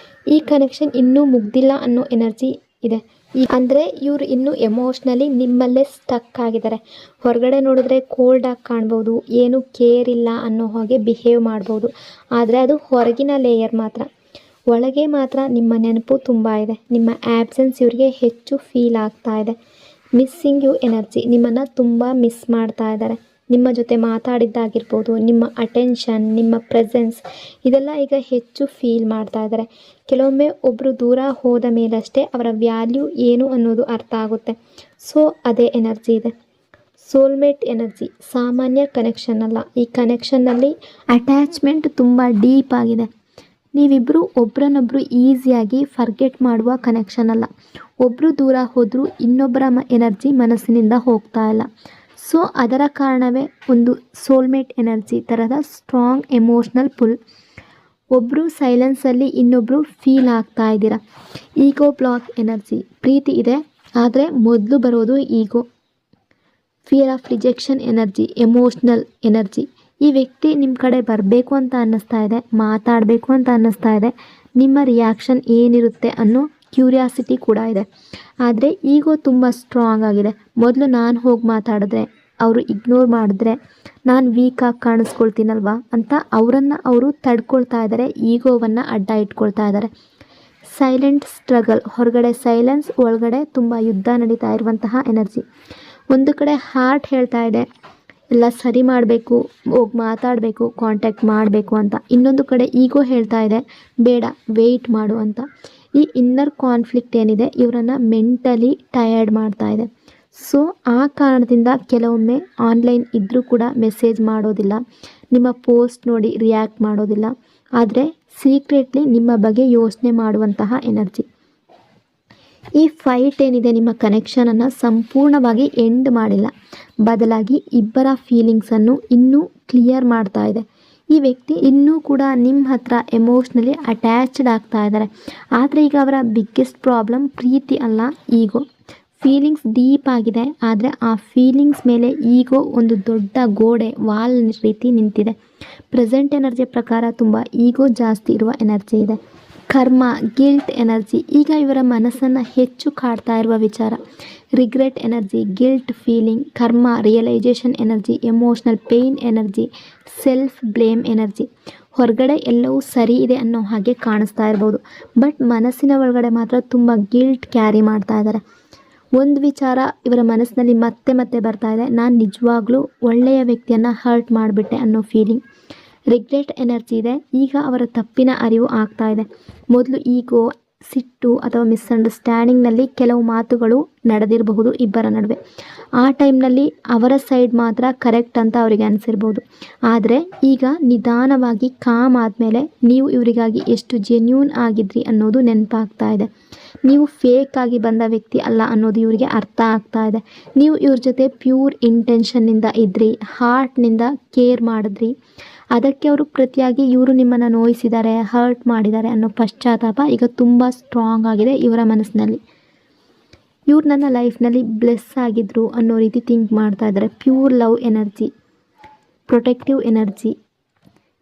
ಈ ಕನೆಕ್ಷನ್ ಇನ್ನೂ ಮುಗ್ದಿಲ್ಲ ಅನ್ನೋ ಎನರ್ಜಿ ಇದೆ. ಅಂದರೆ ಇವರು ಇನ್ನೂ ಎಮೋಷ್ನಲಿ ನಿಮ್ಮಲ್ಲೇ ಸ್ಟಕ್ ಆಗಿದ್ದಾರೆ. ಹೊರಗಡೆ ನೋಡಿದ್ರೆ ಕೋಲ್ಡಾಗಿ ಕಾಣ್ಬೋದು, ಏನು ಕೇರ್ ಇಲ್ಲ ಅನ್ನೋ ಹಾಗೆ ಬಿಹೇವ್ ಮಾಡ್ಬೋದು. ಆದರೆ ಅದು ಹೊರಗಿನ ಲೇಯರ್ ಮಾತ್ರ. ಒಳಗೆ ಮಾತ್ರ ನಿಮ್ಮ ನೆನಪು ತುಂಬ ಇದೆ. ನಿಮ್ಮ ಆ್ಯಬ್ಸೆನ್ಸ್ ಇವರಿಗೆ ಹೆಚ್ಚು ಫೀಲ್ ಆಗ್ತಾ ಇದೆ. ಮಿಸ್ಸಿಂಗ್ ಯು ಎನರ್ಜಿ, ನಿಮ್ಮನ್ನು ತುಂಬ ಮಿಸ್ ಮಾಡ್ತಾ ಇದ್ದಾರೆ. ನಿಮ್ಮ ಜೊತೆ ಮಾತಾಡಿದ್ದಾಗಿರ್ಬೋದು, ನಿಮ್ಮ ಅಟೆನ್ಷನ್, ನಿಮ್ಮ ಪ್ರೆಸೆನ್ಸ್, ಇದೆಲ್ಲ ಈಗ ಹೆಚ್ಚು ಫೀಲ್ ಮಾಡ್ತಾ ಇದ್ದಾರೆ. ಕೆಲವೊಮ್ಮೆ ಒಬ್ಬರು ದೂರ ಹೋದ ಮೇಲಷ್ಟೇ ಅವರ ವ್ಯಾಲ್ಯೂ ಏನು ಅನ್ನೋದು ಅರ್ಥ ಆಗುತ್ತೆ. ಸೊ ಅದೇ ಎನರ್ಜಿ ಇದೆ. ಸೋಲ್ಮೇಟ್ ಎನರ್ಜಿ ಸಾಮಾನ್ಯ ಕನೆಕ್ಷನ್ ಅಲ್ಲ. ಈ ಕನೆಕ್ಷನ್ನಲ್ಲಿ ಅಟ್ಯಾಚ್ಮೆಂಟ್ ತುಂಬ ಡೀಪ್ ಆಗಿದೆ. ನೀವಿಬ್ಬರು ಒಬ್ಬರನ್ನೊಬ್ಬರು ಈಸಿಯಾಗಿ ಫರ್ಗೆಟ್ ಮಾಡುವ ಕನೆಕ್ಷನ್ ಅಲ್ಲ. ಒಬ್ಬರು ದೂರ ಹೋದರೂ ಇನ್ನೊಬ್ಬರ ಎನರ್ಜಿ ಮನಸ್ಸಿನಿಂದ ಹೋಗ್ತಾ ಇಲ್ಲ. ಸೊ ಅದರ ಕಾರಣವೇ ಒಂದು ಸೋಲ್ಮೇಟ್ ಎನರ್ಜಿ ಥರದ ಸ್ಟ್ರಾಂಗ್ ಎಮೋಷ್ನಲ್ ಪುಲ್. ಒಬ್ಬರು ಸೈಲೆನ್ಸಲ್ಲಿ ಇನ್ನೊಬ್ಬರು ಫೀಲ್ ಆಗ್ತಾ ಇದ್ದೀರಾ. ಈಗೋ ಬ್ಲಾಕ್ ಎನರ್ಜಿ, ಪ್ರೀತಿ ಇದೆ ಆದರೆ ಮೊದಲು ಬರೋದು ego. Fear of rejection energy, emotional energy. ಈ ವ್ಯಕ್ತಿ ನಿಮ್ಮ ಕಡೆ ಬರಬೇಕು ಅಂತ ಅನ್ನಿಸ್ತಾ ಇದೆ, ಮಾತಾಡಬೇಕು ಅಂತ ಅನ್ನಿಸ್ತಾ ಇದೆ. ನಿಮ್ಮ ರಿಯಾಕ್ಷನ್ ಏನಿರುತ್ತೆ ಅನ್ನೋ ಕ್ಯೂರಿಯಾಸಿಟಿ ಕೂಡ ಇದೆ. ಆದರೆ ಈಗೋ ತುಂಬ ಸ್ಟ್ರಾಂಗ್ ಆಗಿದೆ. ಮೊದಲು ನಾನು ಹೋಗಿ ಮಾತಾಡಿದ್ರೆ, ಅವರು ಇಗ್ನೋರ್ ಮಾಡಿದ್ರೆ ನಾನು ವೀಕಾಗಿ ಕಾಣಿಸ್ಕೊಳ್ತೀನಲ್ವ ಅಂತ ಅವರನ್ನು ಅವರು ತಡ್ಕೊಳ್ತಾ ಇದ್ದಾರೆ. ಈಗೋವನ್ನು ಅಡ್ಡ ಇಟ್ಕೊಳ್ತಾ ಇದ್ದಾರೆ. ಸೈಲೆಂಟ್ ಸ್ಟ್ರಗಲ್, ಹೊರಗಡೆ ಸೈಲೆನ್ಸ್, ಒಳಗಡೆ ತುಂಬ ಯುದ್ಧ ನಡೀತಾ ಇರುವಂತಹ ಎನರ್ಜಿ. ಒಂದು ಕಡೆ ಹಾರ್ಟ್ ಹೇಳ್ತಾ ಇದೆ ಎಲ್ಲ ಸರಿ ಮಾಡಬೇಕು, ಹೋಗಿ ಮಾತಾಡಬೇಕು, ಕಾಂಟ್ಯಾಕ್ಟ್ ಮಾಡಬೇಕು ಅಂತ. ಇನ್ನೊಂದು ಕಡೆ ಈಗೋ ಹೇಳ್ತಾ ಇದೆ ಬೇಡ, ವೆಯ್ಟ್ ಮಾಡು ಅಂತ. ಈ ಇನ್ನರ್ ಕಾನ್ಫ್ಲಿಕ್ಟ್ ಏನಿದೆ ಇವರನ್ನು ಮೆಂಟಲಿ ಟಯರ್ಡ್ ಮಾಡ್ತಾ ಇದೆ. ಸೊ ಆ ಕಾರಣದಿಂದ ಕೆಲವೊಮ್ಮೆ ಆನ್ಲೈನ್ ಇದ್ದರೂ ಕೂಡ ಮೆಸೇಜ್ ಮಾಡೋದಿಲ್ಲ, ನಿಮ್ಮ ಪೋಸ್ಟ್ ನೋಡಿ ರಿಯಾಕ್ಟ್ ಮಾಡೋದಿಲ್ಲ. ಆದರೆ ಸೀಕ್ರೆಟ್ಲಿ ನಿಮ್ಮ ಬಗ್ಗೆ ಯೋಚನೆ ಮಾಡುವಂತಹ ಎನರ್ಜಿ. ಈ ಫೈಟ್ ಏನಿದೆ ನಿಮ್ಮ ಕನೆಕ್ಷನನ್ನು ಸಂಪೂರ್ಣವಾಗಿ ಎಂಡ್ ಮಾಡಿಲ್ಲ, ಬದಲಾಗಿ ಇಬ್ಬರ ಫೀಲಿಂಗ್ಸನ್ನು ಇನ್ನೂ ಕ್ಲಿಯರ್ ಮಾಡ್ತಾ ಇದೆ. ಈ ವ್ಯಕ್ತಿ ಇನ್ನೂ ಕೂಡ ನಿಮ್ಮ ಹತ್ರ ಎಮೋಷ್ನಲಿ ಅಟ್ಯಾಚ್ಡ್ ಆಗ್ತಾ ಇದ್ದಾರೆ. ಆದರೆ ಈಗ ಅವರ ಬಿಗ್ಗೆಸ್ಟ್ ಪ್ರಾಬ್ಲಮ್ ಪ್ರೀತಿ ಅಲ್ಲ, ಈಗೋ. ಫೀಲಿಂಗ್ಸ್ ಡೀಪ್ ಆಗಿದೆ, ಆದರೆ ಆ ಫೀಲಿಂಗ್ಸ್ ಮೇಲೆ ಈಗೋ ಒಂದು ದೊಡ್ಡ ಗೋಡೆ, ವಾಲ್ ರೀತಿ ನಿಂತಿದೆ. ಪ್ರೆಸೆಂಟ್ ಎನರ್ಜಿ ಪ್ರಕಾರ ತುಂಬ ಈಗೋ ಜಾಸ್ತಿ ಇರುವ ಎನರ್ಜಿ ಇದೆ. ಕರ್ಮ, ಗಿಲ್ಟ್ ಎನರ್ಜಿ ಈಗ ಇವರ ಮನಸ್ಸನ್ನು ಹೆಚ್ಚು ಕಾಡ್ತಾ ಇರುವ ವಿಚಾರ. ರಿಗ್ರೆಟ್ ಎನರ್ಜಿ, ಗಿಲ್ಟ್ ಫೀಲಿಂಗ್, ಕರ್ಮ, realization energy, emotional pain energy, self blame energy. ಹೊರಗಡೆ ಎಲ್ಲವೂ ಸರಿ ಇದೆ ಅನ್ನೋ ಹಾಗೆ ಕಾಣಿಸ್ತಾ ಇರ್ಬೋದು, ಬಟ್ ಮನಸ್ಸಿನ ಒಳಗಡೆ ಮಾತ್ರ ತುಂಬ ಗಿಲ್ಟ್ ಕ್ಯಾರಿ ಮಾಡ್ತಾ ಇದ್ದಾರೆ. ಒಂದು ವಿಚಾರ ಇವರ ಮನಸ್ಸಿನಲ್ಲಿ ಮತ್ತೆ ಮತ್ತೆ ಬರ್ತಾ ಇದೆ, ನಾನು ನಿಜವಾಗ್ಲೂ ಒಳ್ಳೆಯ ವ್ಯಕ್ತಿಯನ್ನು ಹರ್ಟ್ ಮಾಡಿಬಿಟ್ಟೆ ಅನ್ನೋ ಫೀಲಿಂಗ್. ರಿಗ್ರೆಟ್ ಎನರ್ಜಿ ಇದೆ, ಈಗ ಅವರ ತಪ್ಪಿನ ಅರಿವು ಆಗ್ತಾ ಇದೆ. ಮೊದಲು ಈಗೋ, ಸಿಟ್ಟು ಅಥವಾ ಮಿಸ್ಅಂಡರ್ಸ್ಟ್ಯಾಂಡಿಂಗ್ನಲ್ಲಿ ಕೆಲವು ಮಾತುಗಳು ನಡೆದಿರಬಹುದು ಇಬ್ಬರ ನಡುವೆ. ಆ ಟೈಮ್ನಲ್ಲಿ ಅವರ ಸೈಡ್ ಮಾತ್ರ ಕರೆಕ್ಟ್ ಅಂತ ಅವರಿಗೆ ಅನಿಸಿರ್ಬೋದು. ಆದರೆ ಈಗ ನಿಧಾನವಾಗಿ ಕಾಮ್ ಆದಮೇಲೆ ನೀವು ಇವರಿಗಾಗಿ ಎಷ್ಟು ಜೆನ್ಯೂನ್ ಆಗಿದ್ರಿ ಅನ್ನೋದು ನೆನಪಾಗ್ತಾ ಇದೆ. ನೀವು ಫೇಕ್ ಆಗಿ ಬಂದ ವ್ಯಕ್ತಿ ಅಲ್ಲ ಅನ್ನೋದು ಇವರಿಗೆ ಅರ್ಥ ಆಗ್ತಾ ಇದೆ. ನೀವು ಇವ್ರ ಜೊತೆ ಪ್ಯೂರ್ ಇಂಟೆನ್ಷನ್ನಿಂದ ಇದ್ರಿ, ಹಾರ್ಟ್ನಿಂದ ಕೇರ್ ಮಾಡಿದ್ರಿ. ಅದಕ್ಕೆ ಅವರು ಪ್ರತಿಯಾಗಿ ಇವರು ನಿಮ್ಮನ್ನು ನೋಯಿಸಿದ್ದಾರೆ, ಹರ್ಟ್ ಮಾಡಿದ್ದಾರೆ ಅನ್ನೋ ಪಶ್ಚಾತ್ತಾಪ ಈಗ ತುಂಬ ಸ್ಟ್ರಾಂಗ್ ಆಗಿದೆ ಇವರ ಮನಸ್ಸಿನಲ್ಲಿ. ಇವ್ರು ನನ್ನ ಲೈಫ್ನಲ್ಲಿ ಬ್ಲೆಸ್ ಆಗಿದ್ರು ಅನ್ನೋ ರೀತಿ ಥಿಂಕ್ ಮಾಡ್ತಾ ಇದ್ದಾರೆ. Pure love energy, protective energy.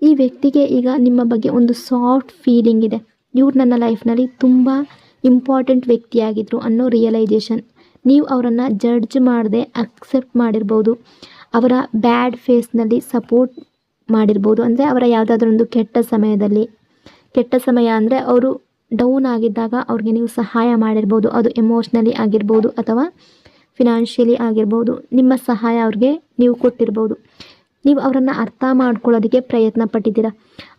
ಈ ವ್ಯಕ್ತಿಗೆ ಈಗ ನಿಮ್ಮ ಬಗ್ಗೆ ಒಂದು ಸಾಫ್ಟ್ ಫೀಲಿಂಗ್ ಇದೆ. ಇವ್ರು ನನ್ನ ಲೈಫ್ನಲ್ಲಿ ತುಂಬ ಇಂಪಾರ್ಟೆಂಟ್ ವ್ಯಕ್ತಿಯಾಗಿದ್ದರು ಅನ್ನೋ ರಿಯಲೈಸೇಷನ್. ನೀವು ಅವರನ್ನು ಜಡ್ಜ್ ಮಾಡದೆ ಅಕ್ಸೆಪ್ಟ್ ಮಾಡಿರ್ಬೋದು. ಅವರ ಬ್ಯಾಡ್ ಫೇಸ್ನಲ್ಲಿ ಸಪೋರ್ಟ್ ಮಾಡಿರ್ಬೋದು. ಅಂದರೆ ಅವರ ಯಾವುದಾದ್ರೂ ಒಂದು ಕೆಟ್ಟ ಸಮಯದಲ್ಲಿ, ಕೆಟ್ಟ ಸಮಯ ಅಂದರೆ ಅವರು ಡೌನ್ ಆಗಿದ್ದಾಗ ಅವ್ರಿಗೆ ನೀವು ಸಹಾಯ ಮಾಡಿರ್ಬೋದು. ಅದು ಎಮೋಷ್ನಲಿ ಆಗಿರ್ಬೋದು ಅಥವಾ ಫಿನಾನ್ಷಿಯಲಿ ಆಗಿರ್ಬೋದು, ನಿಮ್ಮ ಸಹಾಯ ಅವ್ರಿಗೆ ನೀವು ಕೊಟ್ಟಿರ್ಬೋದು. ನೀವು ಅವರನ್ನು ಅರ್ಥ ಮಾಡ್ಕೊಳ್ಳೋದಕ್ಕೆ ಪ್ರಯತ್ನ ಪಟ್ಟಿದ್ದೀರಾ.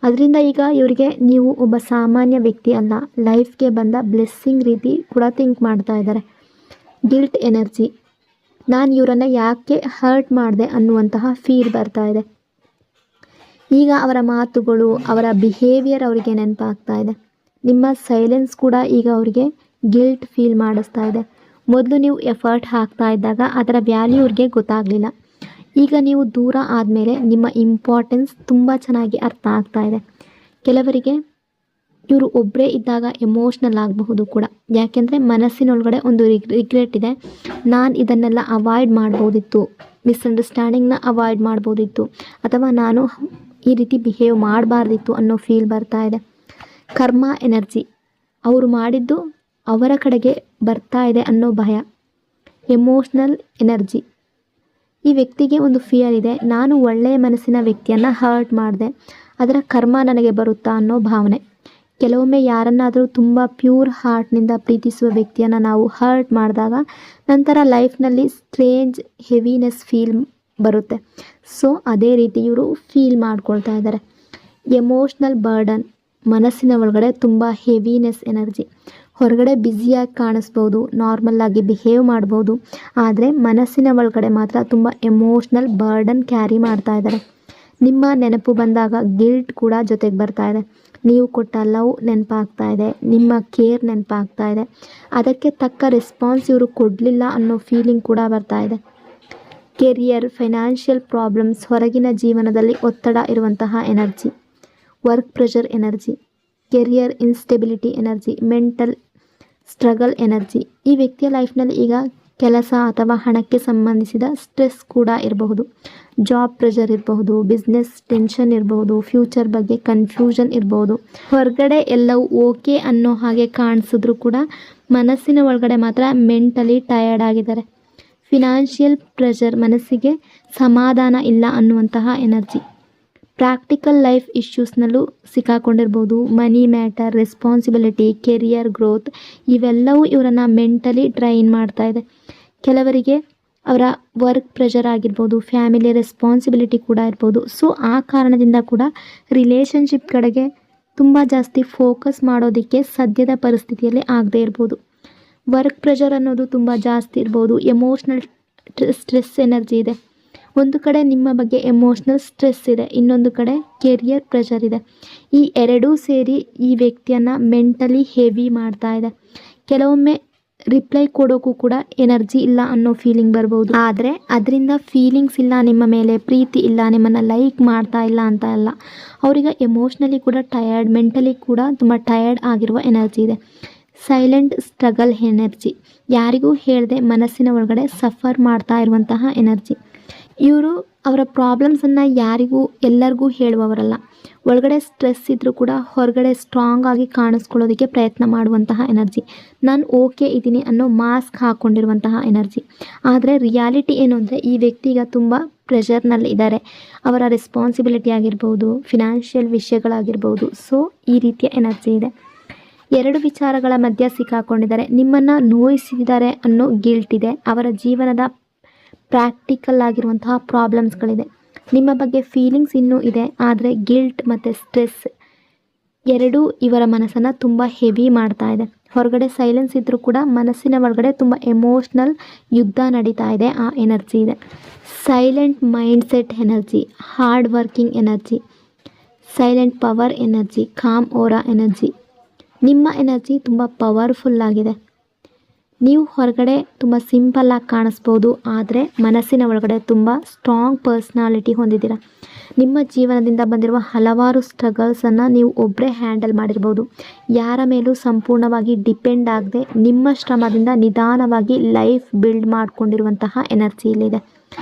ಅದರಿಂದ ಈಗ ಇವರಿಗೆ ನೀವು ಒಬ್ಬ ಸಾಮಾನ್ಯ ವ್ಯಕ್ತಿ ಅಲ್ಲ, ಲೈಫ್ಗೆ ಬಂದ ಬ್ಲೆಸ್ಸಿಂಗ್ ರೀತಿ ಕೂಡ ಥಿಂಕ್ ಮಾಡ್ತಾ ಇದ್ದಾರೆ. ಗಿಲ್ಟ್ ಎನರ್ಜಿ, ನಾನು ಇವರನ್ನು ಯಾಕೆ ಹರ್ಟ್ ಮಾಡಿದೆ ಅನ್ನುವಂತಹ ಫೀಲ್ ಬರ್ತಾ ಇದೆ. ಈಗ ಅವರ ಮಾತುಗಳು, ಅವರ ಬಿಹೇವಿಯರ್ ಅವರಿಗೆ ನೆನಪಾಗ್ತಾ ಇದೆ. ನಿಮ್ಮ ಸೈಲೆನ್ಸ್ ಕೂಡ ಈಗ ಅವರಿಗೆ ಗಿಲ್ಟ್ ಫೀಲ್ ಮಾಡಿಸ್ತಾ ಇದೆ. ಮೊದಲು ನೀವು ಎಫರ್ಟ್ ಹಾಕ್ತಾ ಇದ್ದಾಗ ಅದರ ವ್ಯಾಲ್ಯೂ ಅವ್ರಿಗೆ ಗೊತ್ತಾಗಲಿಲ್ಲ. ಈಗ ನೀವು ದೂರ ಆದಮೇಲೆ ನಿಮ್ಮ ಇಂಪಾರ್ಟೆನ್ಸ್ ತುಂಬ ಚೆನ್ನಾಗಿ ಅರ್ಥ ಆಗ್ತಾ ಇದೆ. ಕೆಲವರಿಗೆ ಇವರು ಒಬ್ಬರೇ ಇದ್ದಾಗ ಎಮೋಷ್ನಲ್ ಆಗಬಹುದು ಕೂಡ, ಯಾಕೆಂದರೆ ಮನಸ್ಸಿನೊಳಗಡೆ ಒಂದು ರಿಗ್ರೆಟ್ ಇದೆ. ನಾನು ಇದನ್ನೆಲ್ಲ ಅವಾಯ್ಡ್ ಮಾಡ್ಬೋದಿತ್ತು, ಮಿಸ್ಅಂಡರ್ಸ್ಟ್ಯಾಂಡಿಂಗ್ನ ಅವಾಯ್ಡ್ ಮಾಡ್ಬೋದಿತ್ತು, ಅಥವಾ ನಾನು ಈ ರೀತಿ ಬಿಹೇವ್ ಮಾಡಬಾರ್ದಿತ್ತು ಅನ್ನೋ ಫೀಲ್ ಬರ್ತಾ ಇದೆ. ಕರ್ಮ ಎನರ್ಜಿ, ಅವರು ಮಾಡಿದ್ದು ಅವರ ಕಡೆಗೆ ಬರ್ತಾ ಇದೆ ಅನ್ನೋ ಭಯ. ಎಮೋಷ್ನಲ್ ಎನರ್ಜಿ, ಈ ವ್ಯಕ್ತಿಗೆ ಒಂದು ಫಿಯರ್ ಇದೆ, ನಾನು ಒಳ್ಳೆಯ ಮನಸ್ಸಿನ ವ್ಯಕ್ತಿಯನ್ನು ಹರ್ಟ್ ಮಾಡಿದೆ, ಅದರ ಕರ್ಮ ನನಗೆ ಬರುತ್ತಾ ಅನ್ನೋ ಭಾವನೆ. ಕೆಲವೊಮ್ಮೆ ಯಾರನ್ನಾದರೂ ತುಂಬ ಪ್ಯೂರ್ ಹಾರ್ಟ್ನಿಂದ ಪ್ರೀತಿಸುವ ವ್ಯಕ್ತಿಯನ್ನು ನಾವು ಹರ್ಟ್ ಮಾಡಿದಾಗ ನಂತರ ಲೈಫ್ನಲ್ಲಿ ಸ್ಟ್ರೇಂಜ್ ಹೆವಿನೆಸ್ ಫೀಲ್ ಬರುತ್ತೆ. ಸೊ ಅದೇ ರೀತಿ ಇವರು ಫೀಲ್ ಮಾಡ್ಕೊಳ್ತಾ ಇದ್ದಾರೆ. ಎಮೋಷ್ನಲ್ ಬರ್ಡನ್, ಮನಸ್ಸಿನ ಒಳಗಡೆ ತುಂಬ ಹೆವಿನೆಸ್ ಎನರ್ಜಿ. ಹೊರಗಡೆ ಬ್ಯುಸಿಯಾಗಿ ಕಾಣಿಸ್ಬೋದು, ನಾರ್ಮಲ್ಲಾಗಿ ಬಿಹೇವ್ ಮಾಡ್ಬೋದು, ಆದರೆ ಮನಸ್ಸಿನ ಒಳಗಡೆ ಮಾತ್ರ ತುಂಬ ಎಮೋಷ್ನಲ್ ಬರ್ಡನ್ ಕ್ಯಾರಿ ಮಾಡ್ತಾ ಇದ್ದಾರೆ. ನಿಮ್ಮ ನೆನಪು ಬಂದಾಗ ಗಿಲ್ಟ್ ಕೂಡ ಜೊತೆಗೆ ಬರ್ತಾ ಇದೆ. ನೀವು ಕೊಟ್ಟ ಲವ್ ನೆನಪಾಗ್ತಾ ಇದೆ, ನಿಮ್ಮ ಕೇರ್ ನೆನಪಾಗ್ತಾ ಇದೆ, ಅದಕ್ಕೆ ತಕ್ಕ ರೆಸ್ಪಾನ್ಸ್ ಇವರು ಕೊಡಲಿಲ್ಲ ಅನ್ನೋ ಫೀಲಿಂಗ್ ಕೂಡ ಬರ್ತಾ ಇದೆ. ಕೆರಿಯರ್, ಫೈನಾನ್ಷಿಯಲ್ ಪ್ರಾಬ್ಲಮ್ಸ್, ಹೊರಗಿನ ಜೀವನದಲ್ಲಿ ಒತ್ತಡ ಇರುವಂತಹ energy. Work pressure energy, career instability energy, mental struggle energy. ಈ ವ್ಯಕ್ತಿಯ ಲೈಫ್ನಲ್ಲಿ ಈಗ ಕೆಲಸ ಅಥವಾ ಹಣಕ್ಕೆ ಸಂಬಂಧಿಸಿದ ಸ್ಟ್ರೆಸ್ ಕೂಡ ಇರಬಹುದು, ಜಾಬ್ ಪ್ರೆಷರ್ ಇರಬಹುದು, ಬಿಸ್ನೆಸ್ ಟೆನ್ಷನ್ ಇರಬಹುದು, ಫ್ಯೂಚರ್ ಬಗ್ಗೆ ಕನ್ಫ್ಯೂಷನ್ ಇರಬಹುದು. ಹೊರಗಡೆ ಎಲ್ಲವೂ ಓಕೆ ಅನ್ನೋ ಹಾಗೆ ಕಾಣಿಸಿದ್ರು ಕೂಡ ಮನಸ್ಸಿನ ಒಳಗಡೆ ಮಾತ್ರ ಮೆಂಟಲಿ ಟಯರ್ಡ್ ಆಗಿದ್ದಾರೆ. ಫಿನಾನ್ಷಿಯಲ್ ಪ್ರೆಷರ್, ಮನಸ್ಸಿಗೆ ಸಮಾಧಾನ ಇಲ್ಲ ಅನ್ನುವಂತಹ ಎನರ್ಜಿ. ಪ್ರಾಕ್ಟಿಕಲ್ ಲೈಫ್ ಇಶ್ಯೂಸ್ನಲ್ಲೂ ಸಿಕ್ಕಾಕೊಂಡಿರ್ಬೋದು. Money matter, responsibility, career growth, ಇವೆಲ್ಲವೂ ಇವರನ್ನು ಮೆಂಟಲಿ ಡ್ರೈನ್ ಮಾಡ್ತಾ ಇದೆ. ಕೆಲವರಿಗೆ ಅವರ ವರ್ಕ್ ಪ್ರೆಷರ್ ಆಗಿರ್ಬೋದು, ಫ್ಯಾಮಿಲಿ ರೆಸ್ಪಾನ್ಸಿಬಿಲಿಟಿ ಕೂಡ ಇರ್ಬೋದು. ಸೊ ಆ ಕಾರಣದಿಂದ ಕೂಡ ರಿಲೇಷನ್ಶಿಪ್ ಕಡೆಗೆ ತುಂಬ ಜಾಸ್ತಿ ಫೋಕಸ್ ಮಾಡೋದಕ್ಕೆ ಸದ್ಯದ ಪರಿಸ್ಥಿತಿಯಲ್ಲಿ ಆಗದೇ ಇರ್ಬೋದು. ವರ್ಕ್ ಪ್ರೆಷರ್ ಅನ್ನೋದು ತುಂಬ ಜಾಸ್ತಿ ಇರ್ಬೋದು. ಎಮೋಷ್ನಲ್ ಸ್ಟ್ರೆಸ್ ಎನರ್ಜಿ ಇದೆ. ಒಂದು ಕಡೆ ನಿಮ್ಮ ಬಗ್ಗೆ ಎಮೋಷ್ನಲ್ ಸ್ಟ್ರೆಸ್ ಇದೆ, ಇನ್ನೊಂದು ಕಡೆ ಕೆರಿಯರ್ ಪ್ರೆಷರ್ ಇದೆ. ಈ ಎರಡೂ ಸೇರಿ ಈ ವ್ಯಕ್ತಿಯನ್ನು ಮೆಂಟಲಿ ಹೆವಿ ಮಾಡ್ತಾ ಇದೆ. ಕೆಲವೊಮ್ಮೆ ರಿಪ್ಲೈ ಕೊಡೋಕ್ಕೂ ಕೂಡ ಎನರ್ಜಿ ಇಲ್ಲ ಅನ್ನೋ ಫೀಲಿಂಗ್ ಬರ್ಬೋದು. ಆದರೆ ಅದರಿಂದ ಫೀಲಿಂಗ್ಸ್ ಇಲ್ಲ ನಿಮ್ಮ ಮೇಲೆ, ಪ್ರೀತಿ ಇಲ್ಲ, ನಿಮ್ಮನ್ನು ಲೈಕ್ ಮಾಡ್ತಾ ಇಲ್ಲ ಅಂತ ಅಲ್ಲ. ಅವರಿಗೆ ಎಮೋಷ್ನಲಿ ಕೂಡ ಟಯರ್ಡ್, ಮೆಂಟಲಿ ಕೂಡ ತುಂಬ ಟಯರ್ಡ್ ಆಗಿರುವ ಎನರ್ಜಿ ಇದೆ. ಸೈಲೆಂಟ್ ಸ್ಟ್ರಗಲ್ ಎನರ್ಜಿ, ಯಾರಿಗೂ ಹೇಳದೆ ಮನಸ್ಸಿನ ಒಳಗಡೆ ಸಫರ್ ಮಾಡ್ತಾ ಇರುವಂತಹ ಎನರ್ಜಿ. ಇವರು ಅವರ ಪ್ರಾಬ್ಲಮ್ಸನ್ನು ಎಲ್ಲರಿಗೂ ಹೇಳುವವರಲ್ಲ. ಒಳಗಡೆ ಸ್ಟ್ರೆಸ್ ಇದ್ದರೂ ಕೂಡ ಹೊರಗಡೆ ಸ್ಟ್ರಾಂಗ್ ಆಗಿ ಕಾಣಿಸ್ಕೊಳ್ಳೋದಕ್ಕೆ ಪ್ರಯತ್ನ ಮಾಡುವಂತಹ ಎನರ್ಜಿ. ನಾನು ಓಕೆ ಇದ್ದೀನಿ ಅನ್ನೋ ಮಾಸ್ಕ್ ಹಾಕ್ಕೊಂಡಿರುವಂತಹ ಎನರ್ಜಿ. ಆದರೆ ರಿಯಾಲಿಟಿ ಏನು ಅಂದರೆ ಈ ವ್ಯಕ್ತಿ ಈಗ ತುಂಬ ಪ್ರೆಷರ್ನಲ್ಲಿ ಇದ್ದಾರೆ. ಅವರ ರೆಸ್ಪಾನ್ಸಿಬಿಲಿಟಿ ಆಗಿರ್ಬೋದು, ಫಿನಾನ್ಷಿಯಲ್ ವಿಷಯಗಳಾಗಿರ್ಬೋದು. ಸೊ ಈ ರೀತಿಯ ಎನರ್ಜಿ ಇದೆ. ಎರಡು ವಿಚಾರಗಳ ಮಧ್ಯೆ ಸಿಕ್ಕಾಕೊಂಡಿದ್ದಾರೆ. ನಿಮ್ಮನ್ನು ನೋಯಿಸಿದ್ದಾರೆ ಅನ್ನೋ ಗಿಲ್ಟ್ ಇದೆ. ಅವರ ಜೀವನದ ಪ್ರಾಕ್ಟಿಕಲ್ ಆಗಿರುವಂತಹ ಪ್ರಾಬ್ಲಮ್ಸ್ಗಳಿದೆ. ನಿಮ್ಮ ಬಗ್ಗೆ ಫೀಲಿಂಗ್ಸ್ ಇನ್ನೂ ಇದೆ, ಆದರೆ ಗಿಲ್ಟ್ ಮತ್ತು ಸ್ಟ್ರೆಸ್ ಎರಡೂ ಇವರ ಮನಸ್ಸನ್ನು ತುಂಬ ಹೆವಿ ಮಾಡ್ತಾ ಇದೆ. ಹೊರಗಡೆ ಸೈಲೆನ್ಸ್ ಇದ್ದರೂ ಕೂಡ ಮನಸ್ಸಿನ ಒಳಗಡೆ ತುಂಬ ಎಮೋಷ್ನಲ್ ಯುದ್ಧ ನಡೀತಾ ಇದೆ. ಆ ಎನರ್ಜಿ ಇದೆ. Silent mindset energy, hard working energy, silent power energy, com Vora energy. ನಿಮ್ಮ ಎನರ್ಜಿ ತುಂಬ ಪವರ್ಫುಲ್ ಆಗಿದೆ. ನೀವು ಹೊರಗಡೆ ತುಂಬ ಸಿಂಪಲ್ಲಾಗಿ ಕಾಣಿಸ್ಬೋದು, ಆದರೆ ಮನಸ್ಸಿನ ಒಳಗಡೆ ತುಂಬ ಸ್ಟ್ರಾಂಗ್ ಪರ್ಸ್ನಾಲಿಟಿ ಹೊಂದಿದ್ದೀರ. ನಿಮ್ಮ ಜೀವನದಿಂದ ಬಂದಿರುವ ಹಲವಾರು ಸ್ಟ್ರಗಲ್ಸನ್ನು ನೀವು ಒಬ್ಬರೇ ಹ್ಯಾಂಡಲ್ ಮಾಡಿರ್ಬೋದು. ಯಾರ ಮೇಲೂ ಸಂಪೂರ್ಣವಾಗಿ ಡಿಪೆಂಡ್ ಆಗದೆ ನಿಮ್ಮ ಶ್ರಮದಿಂದ ನಿಧಾನವಾಗಿ ಲೈಫ್ ಬಿಲ್ಡ್ ಮಾಡಿಕೊಂಡಿರುವಂತಹ ಎನರ್ಜಿ ಇಲ್ಲಿದೆ.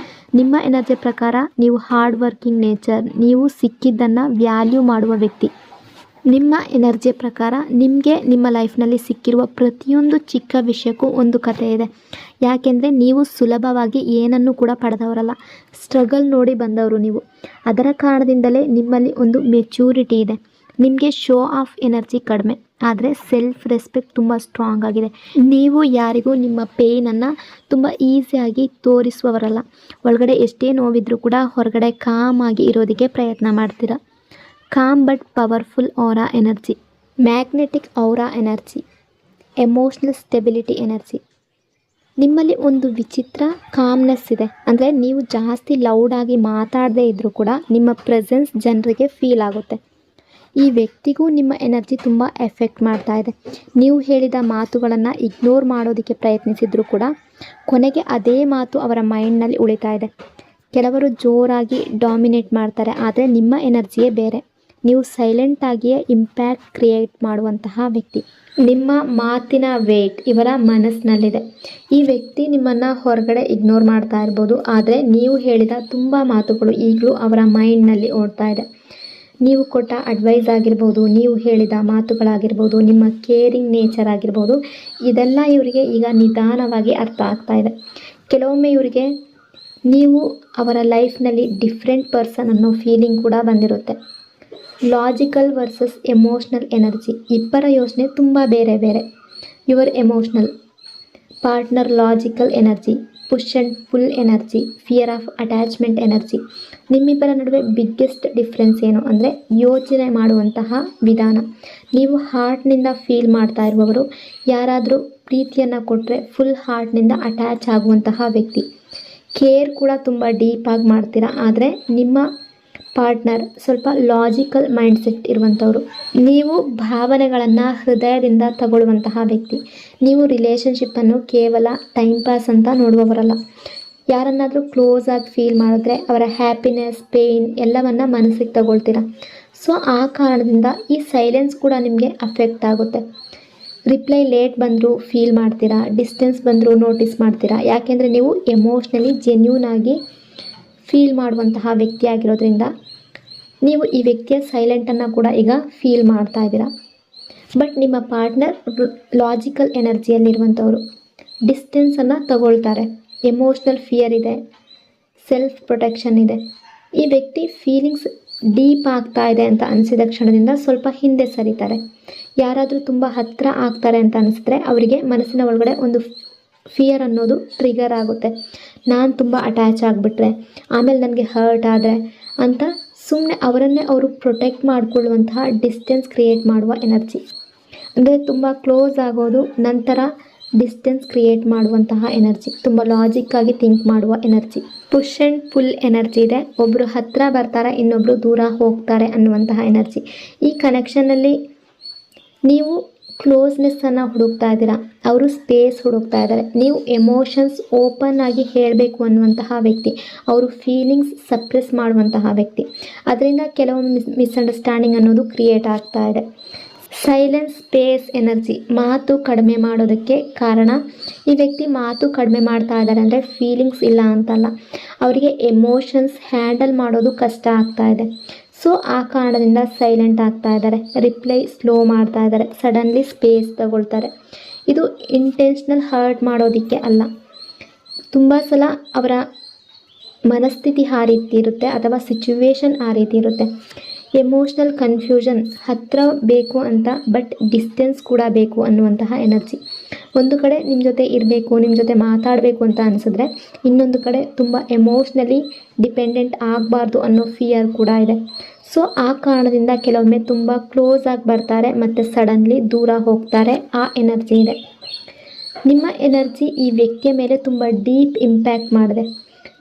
ನಿಮ್ಮ ಎನರ್ಜಿ ಪ್ರಕಾರ ನೀವು ಹಾರ್ಡ್ ವರ್ಕಿಂಗ್ ನೇಚರ್, ನೀವು ಸಿಕ್ಕಿದ್ದನ್ನು ವ್ಯಾಲ್ಯೂ ಮಾಡುವ ವ್ಯಕ್ತಿ. ನಿಮ್ಮ ಎನರ್ಜಿಯ ಪ್ರಕಾರ ನಿಮಗೆ ನಿಮ್ಮ ಲೈಫ್ನಲ್ಲಿ ಸಿಕ್ಕಿರುವ ಪ್ರತಿಯೊಂದು ಚಿಕ್ಕ ವಿಷಯಕ್ಕೂ ಒಂದು ಕಥೆ ಇದೆ. ಯಾಕೆಂದರೆ ನೀವು ಸುಲಭವಾಗಿ ಏನನ್ನು ಕೂಡ ಪಡೆದವರಲ್ಲ, ಸ್ಟ್ರಗಲ್ ನೋಡಿ ಬಂದವರು ನೀವು. ಅದರ ಕಾರಣದಿಂದಲೇ ನಿಮ್ಮಲ್ಲಿ ಒಂದು ಮೆಚ್ಯೂರಿಟಿ ಇದೆ. ನಿಮಗೆ ಶೋ ಆಫ್ ಎನರ್ಜಿ ಕಡಿಮೆ. ಆದರೆ ಸೆಲ್ಫ್ ರೆಸ್ಪೆಕ್ಟ್ ತುಂಬ ಸ್ಟ್ರಾಂಗ್ ಆಗಿದೆ. ನೀವು ಯಾರಿಗೂ ನಿಮ್ಮ ಪೇಯ್ನನ್ನು ತುಂಬ ಈಸಿಯಾಗಿ ತೋರಿಸುವವರಲ್ಲ. ಒಳಗಡೆ ಎಷ್ಟೇ ನೋವಿದ್ರೂ ಕೂಡ ಹೊರಗಡೆ ಕಾಮ್ ಆಗಿ ಇರೋದಕ್ಕೆ ಪ್ರಯತ್ನ ಮಾಡ್ತೀರಾ. Com but powerful aura energy, magnetic aura energy, emotional stability energy. ನಿಮ್ಮಲ್ಲಿ ಒಂದು ವಿಚಿತ್ರ ಕಾಮ್ನೆಸ್ ಇದೆ. ಅಂದರೆ ನೀವು ಜಾಸ್ತಿ ಲೌಡಾಗಿ ಮಾತಾಡದೇ ಇದ್ದರೂ ಕೂಡ ನಿಮ್ಮ ಪ್ರೆಸೆನ್ಸ್ ಜನರಿಗೆ ಫೀಲ್ ಆಗುತ್ತೆ. ಈ ವ್ಯಕ್ತಿಗೂ ನಿಮ್ಮ ಎನರ್ಜಿ ತುಂಬ ಎಫೆಕ್ಟ್ ಮಾಡ್ತಾ ಇದೆ. ನೀವು ಹೇಳಿದ ಮಾತುಗಳನ್ನು ಇಗ್ನೋರ್ ಮಾಡೋದಕ್ಕೆ ಪ್ರಯತ್ನಿಸಿದರೂ ಕೂಡ ಕೊನೆಗೆ ಅದೇ ಮಾತು ಅವರ ಮೈಂಡ್ನಲ್ಲಿ ಉಳಿತಾ ಇದೆ. ಕೆಲವರು ಜೋರಾಗಿ ಡಾಮಿನೇಟ್ ಮಾಡ್ತಾರೆ, ಆದರೆ ನಿಮ್ಮ ಎನರ್ಜಿಯೇ ಬೇರೆ. ನೀವು ಸೈಲೆಂಟಾಗಿಯೇ ಇಂಪ್ಯಾಕ್ಟ್ ಕ್ರಿಯೇಟ್ ಮಾಡುವಂತಹ ವ್ಯಕ್ತಿ. ನಿಮ್ಮ ಮಾತಿನ ವೇಟ್ ಇವರ ಮನಸ್ಸಿನಲ್ಲಿದೆ. ಈ ವ್ಯಕ್ತಿ ನಿಮ್ಮನ್ನು ಹೊರಗಡೆ ಇಗ್ನೋರ್ ಮಾಡ್ತಾ ಇರ್ಬೋದು, ಆದರೆ ನೀವು ಹೇಳಿದ ತುಂಬ ಮಾತುಗಳು ಈಗಲೂ ಅವರ ಮೈಂಡ್ನಲ್ಲಿ ಓಡ್ತಾ ಇದೆ. ನೀವು ಕೊಟ್ಟ ಅಡ್ವೈಸ್ ಆಗಿರ್ಬೋದು, ನೀವು ಹೇಳಿದ ಮಾತುಗಳಾಗಿರ್ಬೋದು, ನಿಮ್ಮ ಕೇರಿಂಗ್ ನೇಚರ್ ಆಗಿರ್ಬೋದು, ಇದೆಲ್ಲ ಇವರಿಗೆ ಈಗ ನಿಧಾನವಾಗಿ ಅರ್ಥ ಆಗ್ತಾ ಇದೆ. ಕೆಲವೊಮ್ಮೆ ಇವರಿಗೆ ನೀವು ಅವರ ಲೈಫ್ನಲ್ಲಿ ಡಿಫ್ರೆಂಟ್ ಪರ್ಸನ್ ಅನ್ನೋ ಫೀಲಿಂಗ್ ಕೂಡ ಬಂದಿರುತ್ತೆ. ಲಾಜಿಕಲ್ ವರ್ಸಸ್ ಎಮೋಷ್ನಲ್ ಎನರ್ಜಿ, ಇಬ್ಬರ ಯೋಚನೆ ತುಂಬ ಬೇರೆ ಬೇರೆ. Your emotional partner logical energy, push and pull energy, fear of attachment energy. ನಿಮ್ಮಿಬ್ಬರ ನಡುವೆ ಬಿಗ್ಗೆಸ್ಟ್ ಡಿಫ್ರೆನ್ಸ್ ಏನು ಅಂದರೆ ಯೋಚನೆ ಮಾಡುವಂತಹ ವಿಧಾನ. ನೀವು ಹಾರ್ಟ್ನಿಂದ ಫೀಲ್ ಮಾಡ್ತಾ ಇರುವವರು, ಯಾರಾದರೂ ಪ್ರೀತಿಯನ್ನು ಕೊಟ್ಟರೆ ಫುಲ್ ಹಾರ್ಟ್ನಿಂದ ಅಟ್ಯಾಚ್ ಆಗುವಂತಹ ವ್ಯಕ್ತಿ. ಕೇರ್ ಕೂಡ ತುಂಬ ಡೀಪಾಗಿ ಮಾಡ್ತೀರಾ, ಆದರೆ ನಿಮ್ಮ ಪಾರ್ಟ್ನರ್ ಸ್ವಲ್ಪ ಲಾಜಿಕಲ್ ಮೈಂಡ್ಸೆಟ್ ಇರುವಂಥವ್ರು. ನೀವು ಭಾವನೆಗಳನ್ನು ಹೃದಯದಿಂದ ತಗೊಳ್ಳುವಂತಹ ವ್ಯಕ್ತಿ. ನೀವು ರಿಲೇಷನ್ಶಿಪ್ಪನ್ನು ಕೇವಲ ಟೈಮ್ ಪಾಸ್ ಅಂತ ನೋಡುವವರಲ್ಲ. ಯಾರನ್ನಾದರೂ ಕ್ಲೋಸ್ ಆಗಿ ಫೀಲ್ ಮಾಡಿದ್ರೆ ಅವರ ಹ್ಯಾಪಿನೆಸ್, ಪೇಯ್ನ್ ಎಲ್ಲವನ್ನು ಮನಸ್ಸಿಗೆ ತಗೊಳ್ತೀರಾ. ಸೊ ಆ ಕಾರಣದಿಂದ ಈ ಸೈಲೆನ್ಸ್ ಕೂಡ ನಿಮಗೆ ಅಫೆಕ್ಟ್ ಆಗುತ್ತೆ. ರಿಪ್ಲೈ ಲೇಟ್ ಬಂದರೂ ಫೀಲ್ ಮಾಡ್ತೀರಾ, ಡಿಸ್ಟೆನ್ಸ್ ಬಂದರೂ ನೋಟಿಸ್ ಮಾಡ್ತೀರಾ. ಯಾಕೆಂದರೆ ನೀವು ಎಮೋಷ್ನಲಿ ಜೆನ್ಯೂನ್ ಆಗಿ ಫೀಲ್ ಮಾಡುವಂತಹ ವ್ಯಕ್ತಿ ಆಗಿರೋದ್ರಿಂದ ನೀವು ಈ ವ್ಯಕ್ತಿಯ ಸೈಲೆಂಟನ್ನು ಕೂಡ ಈಗ ಫೀಲ್ ಮಾಡ್ತಾ ಇದ್ದೀರಾ. ಬಟ್ ನಿಮ್ಮ ಪಾರ್ಟ್ನರ್ ಲಾಜಿಕಲ್ ಎನರ್ಜಿಯಲ್ಲಿರುವಂಥವ್ರು, ಡಿಸ್ಟೆನ್ಸನ್ನು ತಗೊಳ್ತಾರೆ. ಎಮೋಷ್ನಲ್ ಫಿಯರ್ ಇದೆ, ಸೆಲ್ಫ್ ಪ್ರೊಟೆಕ್ಷನ್ ಇದೆ. ಈ ವ್ಯಕ್ತಿ ಫೀಲಿಂಗ್ಸ್ ಡೀಪ್ ಆಗ್ತಾ ಇದೆ ಅಂತ ಅನಿಸಿದ ಕ್ಷಣದಿಂದ ಸ್ವಲ್ಪ ಹಿಂದೆ ಸರಿತಾರೆ. ಯಾರಾದರೂ ತುಂಬ ಹತ್ತಿರ ಆಗ್ತಾರೆ ಅಂತ ಅನಿಸಿದ್ರೆ ಅವರಿಗೆ ಮನಸ್ಸಿನ ಒಳಗಡೆ ಒಂದು ಫಿಯರ್ ಅನ್ನೋದು ಟ್ರಿಗರ್ ಆಗುತ್ತೆ. ನಾನು ತುಂಬ ಅಟ್ಯಾಚ್ ಆಗಿಬಿಟ್ರೆ, ಆಮೇಲೆ ನನಗೆ ಹರ್ಟ್ ಆದರೆ ಅಂತ ಸುಮ್ಮನೆ ಅವರನ್ನೇ ಅವರು ಪ್ರೊಟೆಕ್ಟ್ ಮಾಡಿಕೊಳ್ಳುವಂತಹ ಡಿಸ್ಟೆನ್ಸ್ ಕ್ರಿಯೇಟ್ ಮಾಡುವ ಎನರ್ಜಿ. ಅಂದರೆ ತುಂಬ ಕ್ಲೋಸ್ ಆಗೋದು, ನಂತರ ಡಿಸ್ಟೆನ್ಸ್ ಕ್ರಿಯೇಟ್ ಮಾಡುವಂತಹ ಎನರ್ಜಿ, ತುಂಬ ಲಾಜಿಕ್ಕಾಗಿ ಥಿಂಕ್ ಮಾಡುವ energy. Push and pull energy ಇದೆ. ಒಬ್ಬರು ಹತ್ತಿರ ಬರ್ತಾರೆ, ಇನ್ನೊಬ್ಬರು ದೂರ ಹೋಗ್ತಾರೆ ಅನ್ನುವಂತಹ ಎನರ್ಜಿ. ಈ ಕನೆಕ್ಷನಲ್ಲಿ ನೀವು ಕ್ಲೋಸ್ನೆಸ್ಸನ್ನು ಹುಡುಕ್ತಾ ಇದ್ದೀರಾ, ಅವರು ಸ್ಪೇಸ್ ಹುಡುಕ್ತಾ ಇದ್ದಾರೆ. ನೀವು ಎಮೋಷನ್ಸ್ ಓಪನ್ ಆಗಿ ಹೇಳಬೇಕು ಅನ್ನುವಂತಹ ವ್ಯಕ್ತಿ, ಅವರು ಫೀಲಿಂಗ್ಸ್ ಸಪ್ರೆಸ್ ಮಾಡುವಂತಹ ವ್ಯಕ್ತಿ. ಅದರಿಂದ ಕೆಲವೊಂದು ಮಿಸ್ಅಂಡರ್ಸ್ಟ್ಯಾಂಡಿಂಗ್ ಅನ್ನೋದು ಕ್ರಿಯೇಟ್ ಆಗ್ತಾ ಇದೆ. ಸೈಲೆನ್ಸ್ ಸ್ಪೇಸ್ ಎನರ್ಜಿ, ಮಾತು ಕಡಿಮೆ ಮಾಡೋದಕ್ಕೆ ಕಾರಣ ಈ ವ್ಯಕ್ತಿ ಮಾತು ಕಡಿಮೆ ಮಾಡ್ತಾ ಇದ್ದಾರೆ ಅಂದರೆ ಫೀಲಿಂಗ್ಸ್ ಇಲ್ಲ ಅಂತಲ್ಲ, ಅವರಿಗೆ ಎಮೋಷನ್ಸ್ ಹ್ಯಾಂಡಲ್ ಮಾಡೋದು ಕಷ್ಟ ಆಗ್ತಾ ಇದೆ. ಸೊ ಆ ಕಾರಣದಿಂದ ಸೈಲೆಂಟ್ ಆಗ್ತಾ ಇದ್ದಾರೆ, ರಿಪ್ಲೈ ಸ್ಲೋ ಮಾಡ್ತಾ ಇದ್ದಾರೆ, ಸಡನ್ಲಿ ಸ್ಪೇಸ್ ತಗೊಳ್ತಾರೆ. ಇದು ಇಂಟೆನ್ಷನಲ್ ಹರ್ಟ್ ಮಾಡೋದಕ್ಕೆ ಅಲ್ಲ. ತುಂಬ ಸಲ ಅವರ ಮನಸ್ಥಿತಿ ಆ ರೀತಿ ಇರುತ್ತೆ ಅಥವಾ ಸಿಚುವೇಶನ್ ಆ ರೀತಿ ಇರುತ್ತೆ. ಎಮೋಷ್ನಲ್ ಕನ್ಫ್ಯೂಷನ್, ಹತ್ತಿರ ಬೇಕು ಅಂತ ಬಟ್ ಡಿಸ್ಟೆನ್ಸ್ ಕೂಡ ಬೇಕು ಅನ್ನುವಂತಹ ಎನರ್ಜಿ. ಒಂದು ಕಡೆ ನಿಮ್ಮ ಜೊತೆ ಇರಬೇಕು, ನಿಮ್ಮ ಜೊತೆ ಮಾತಾಡಬೇಕು ಅಂತ ಅನಿಸಿದ್ರೆ, ಇನ್ನೊಂದು ಕಡೆ ತುಂಬ ಎಮೋಷ್ನಲಿ ಡಿಪೆಂಡೆಂಟ್ ಆಗಬಾರ್ದು ಅನ್ನೋ ಫಿಯರ್ ಕೂಡ ಇದೆ. ಸೊ ಆ ಕಾರಣದಿಂದ ಕೆಲವೊಮ್ಮೆ ತುಂಬ ಕ್ಲೋಸ್ ಆಗಿ ಬರ್ತಾರೆ ಮತ್ತು ಸಡನ್ಲಿ ದೂರ ಹೋಗ್ತಾರೆ. ಆ ಎನರ್ಜಿ ಇದೆ. ನಿಮ್ಮ ಎನರ್ಜಿ ಈ ವ್ಯಕ್ತಿಯ ಮೇಲೆ ತುಂಬ ಡೀಪ್ ಇಂಪ್ಯಾಕ್ಟ್ ಮಾಡಿದೆ.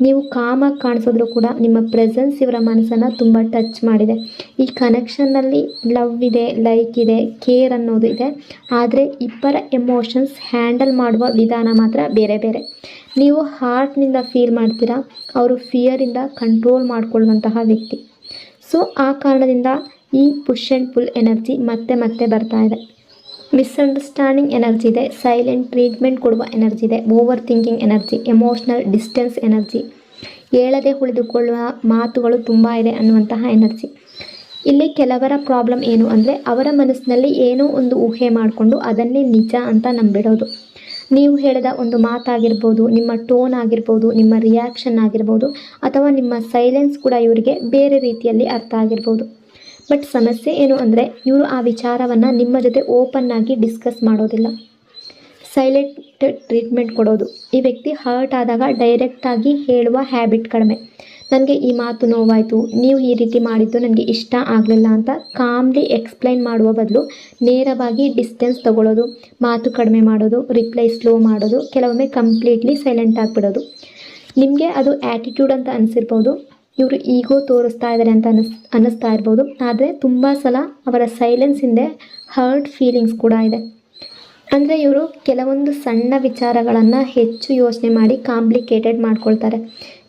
ನೀವು ಕಾಮಾಗಿ ಕಾಣಿಸಿದ್ರು ಕೂಡ ನಿಮ್ಮ ಪ್ರೆಸೆನ್ಸ್ ಇವರ ಮನಸ್ಸನ್ನು ತುಂಬ ಟಚ್ ಮಾಡಿದೆ. ಈ ಕನೆಕ್ಷನ್ನಲ್ಲಿ ಲವ್ ಇದೆ, ಲೈಕ್ ಇದೆ, ಕೇರ್ ಅನ್ನೋದು ಇದೆ. ಆದರೆ ಇಬ್ಬರ ಎಮೋಷನ್ಸ್ ಹ್ಯಾಂಡಲ್ ಮಾಡುವ ವಿಧಾನ ಮಾತ್ರ ಬೇರೆ ಬೇರೆ. ನೀವು ಹಾರ್ಟ್ನಿಂದ ಫೀಲ್ ಮಾಡ್ತೀರಾ, ಅವರು ಫಿಯರಿಂದ ಕಂಟ್ರೋಲ್ ಮಾಡಿಕೊಳ್ಳುವಂತಹ ವ್ಯಕ್ತಿ. ಸೊ ಆ ಕಾರಣದಿಂದ ಈ ಪುಷ್ ಆ್ಯಂಡ್ ಪುಲ್ ಎನರ್ಜಿ ಮತ್ತೆ ಮತ್ತೆ ಬರ್ತಾ ಇದೆ. ಮಿಸ್ಅಂಡರ್ಸ್ಟ್ಯಾಂಡಿಂಗ್ ಎನರ್ಜಿ ಇದೆ, ಸೈಲೆಂಟ್ ಟ್ರೀಟ್ಮೆಂಟ್ ಕೊಡುವ ಎನರ್ಜಿ ಇದೆ, over thinking energy, emotional distance energy, ಹೇಳದೆ ಉಳಿದುಕೊಳ್ಳುವ ಮಾತುಗಳು ತುಂಬ ಇದೆ ಅನ್ನುವಂತಹ ಎನರ್ಜಿ. ಇಲ್ಲಿ ಕೆಲವರ ಪ್ರಾಬ್ಲಮ್ ಏನು ಅಂದರೆ ಅವರ ಮನಸ್ಸಿನಲ್ಲಿ ಏನೋ ಒಂದು ಊಹೆ ಮಾಡಿಕೊಂಡು ಅದನ್ನೇ ನಿಜ ಅಂತ ನಂಬಿಡೋದು. ನೀವು ಹೇಳಿದ ಒಂದು ಮಾತಾಗಿರ್ಬೋದು, ನಿಮ್ಮ ಟೋನ್ ಆಗಿರ್ಬೋದು, ನಿಮ್ಮ ರಿಯಾಕ್ಷನ್ ಆಗಿರ್ಬೋದು, ಅಥವಾ ನಿಮ್ಮ ಸೈಲೆನ್ಸ್ ಕೂಡ ಇವರಿಗೆ ಬೇರೆ ರೀತಿಯಲ್ಲಿ ಅರ್ಥ ಆಗಿರ್ಬೋದು. ಬಟ್ ಸಮಸ್ಯೆ ಏನು ಅಂದರೆ ಇವರು ಆ ವಿಚಾರವನ್ನು ನಿಮ್ಮ ಜೊತೆ ಓಪನ್ ಆಗಿ ಡಿಸ್ಕಸ್ ಮಾಡೋದಿಲ್ಲ. ಸೈಲೆಂಟ್ ಟ್ರೀಟ್ಮೆಂಟ್ ಕೊಡೋದು. ಈ ವ್ಯಕ್ತಿ ಹರ್ಟ್ ಆದಾಗ ಡೈರೆಕ್ಟಾಗಿ ಹೇಳುವ ಹ್ಯಾಬಿಟ್ ಕಡಿಮೆ. ನನಗೆ ಈ ಮಾತು ನೋವಾಯಿತು, ನೀವು ಈ ರೀತಿ ಮಾಡಿದ್ದು ನನಗೆ ಇಷ್ಟ ಆಗಲಿಲ್ಲ ಅಂತ ಕಾಮ್ಲಿ ಎಕ್ಸ್ಪ್ಲೈನ್ ಮಾಡುವ ಬದಲು ನೇರವಾಗಿ ಡಿಸ್ಟೆನ್ಸ್ ತಗೊಳ್ಳೋದು, ಮಾತು ಕಡಿಮೆ ಮಾಡೋದು, ರಿಪ್ಲೈ ಸ್ಲೋ ಮಾಡೋದು, ಕೆಲವೊಮ್ಮೆ ಕಂಪ್ಲೀಟ್ಲಿ ಸೈಲೆಂಟ್ ಆಗಿಬಿಡೋದು. ನಿಮಗೆ ಅದು ಆ್ಯಟಿಟ್ಯೂಡ್ ಅಂತ ಅನಿಸಿರ್ಬೋದು, ಇವರು ಈಗೋ ತೋರಿಸ್ತಾ ಇದ್ದಾರೆ ಅಂತ ಅನ್ನಿಸ್ತಾ ಇರ್ಬೋದು. ಆದರೆ ತುಂಬ ಸಲ ಅವರ ಸೈಲೆನ್ಸ್ ಹಿಂದೆ ಹರ್ಟ್ ಫೀಲಿಂಗ್ಸ್ ಕೂಡ ಇದೆ. ಅಂದರೆ ಇವರು ಕೆಲವೊಂದು ಸಣ್ಣ ವಿಚಾರಗಳನ್ನು ಹೆಚ್ಚು ಯೋಚನೆ ಮಾಡಿ ಕಾಂಪ್ಲಿಕೇಟೆಡ್ ಮಾಡ್ಕೊಳ್ತಾರೆ.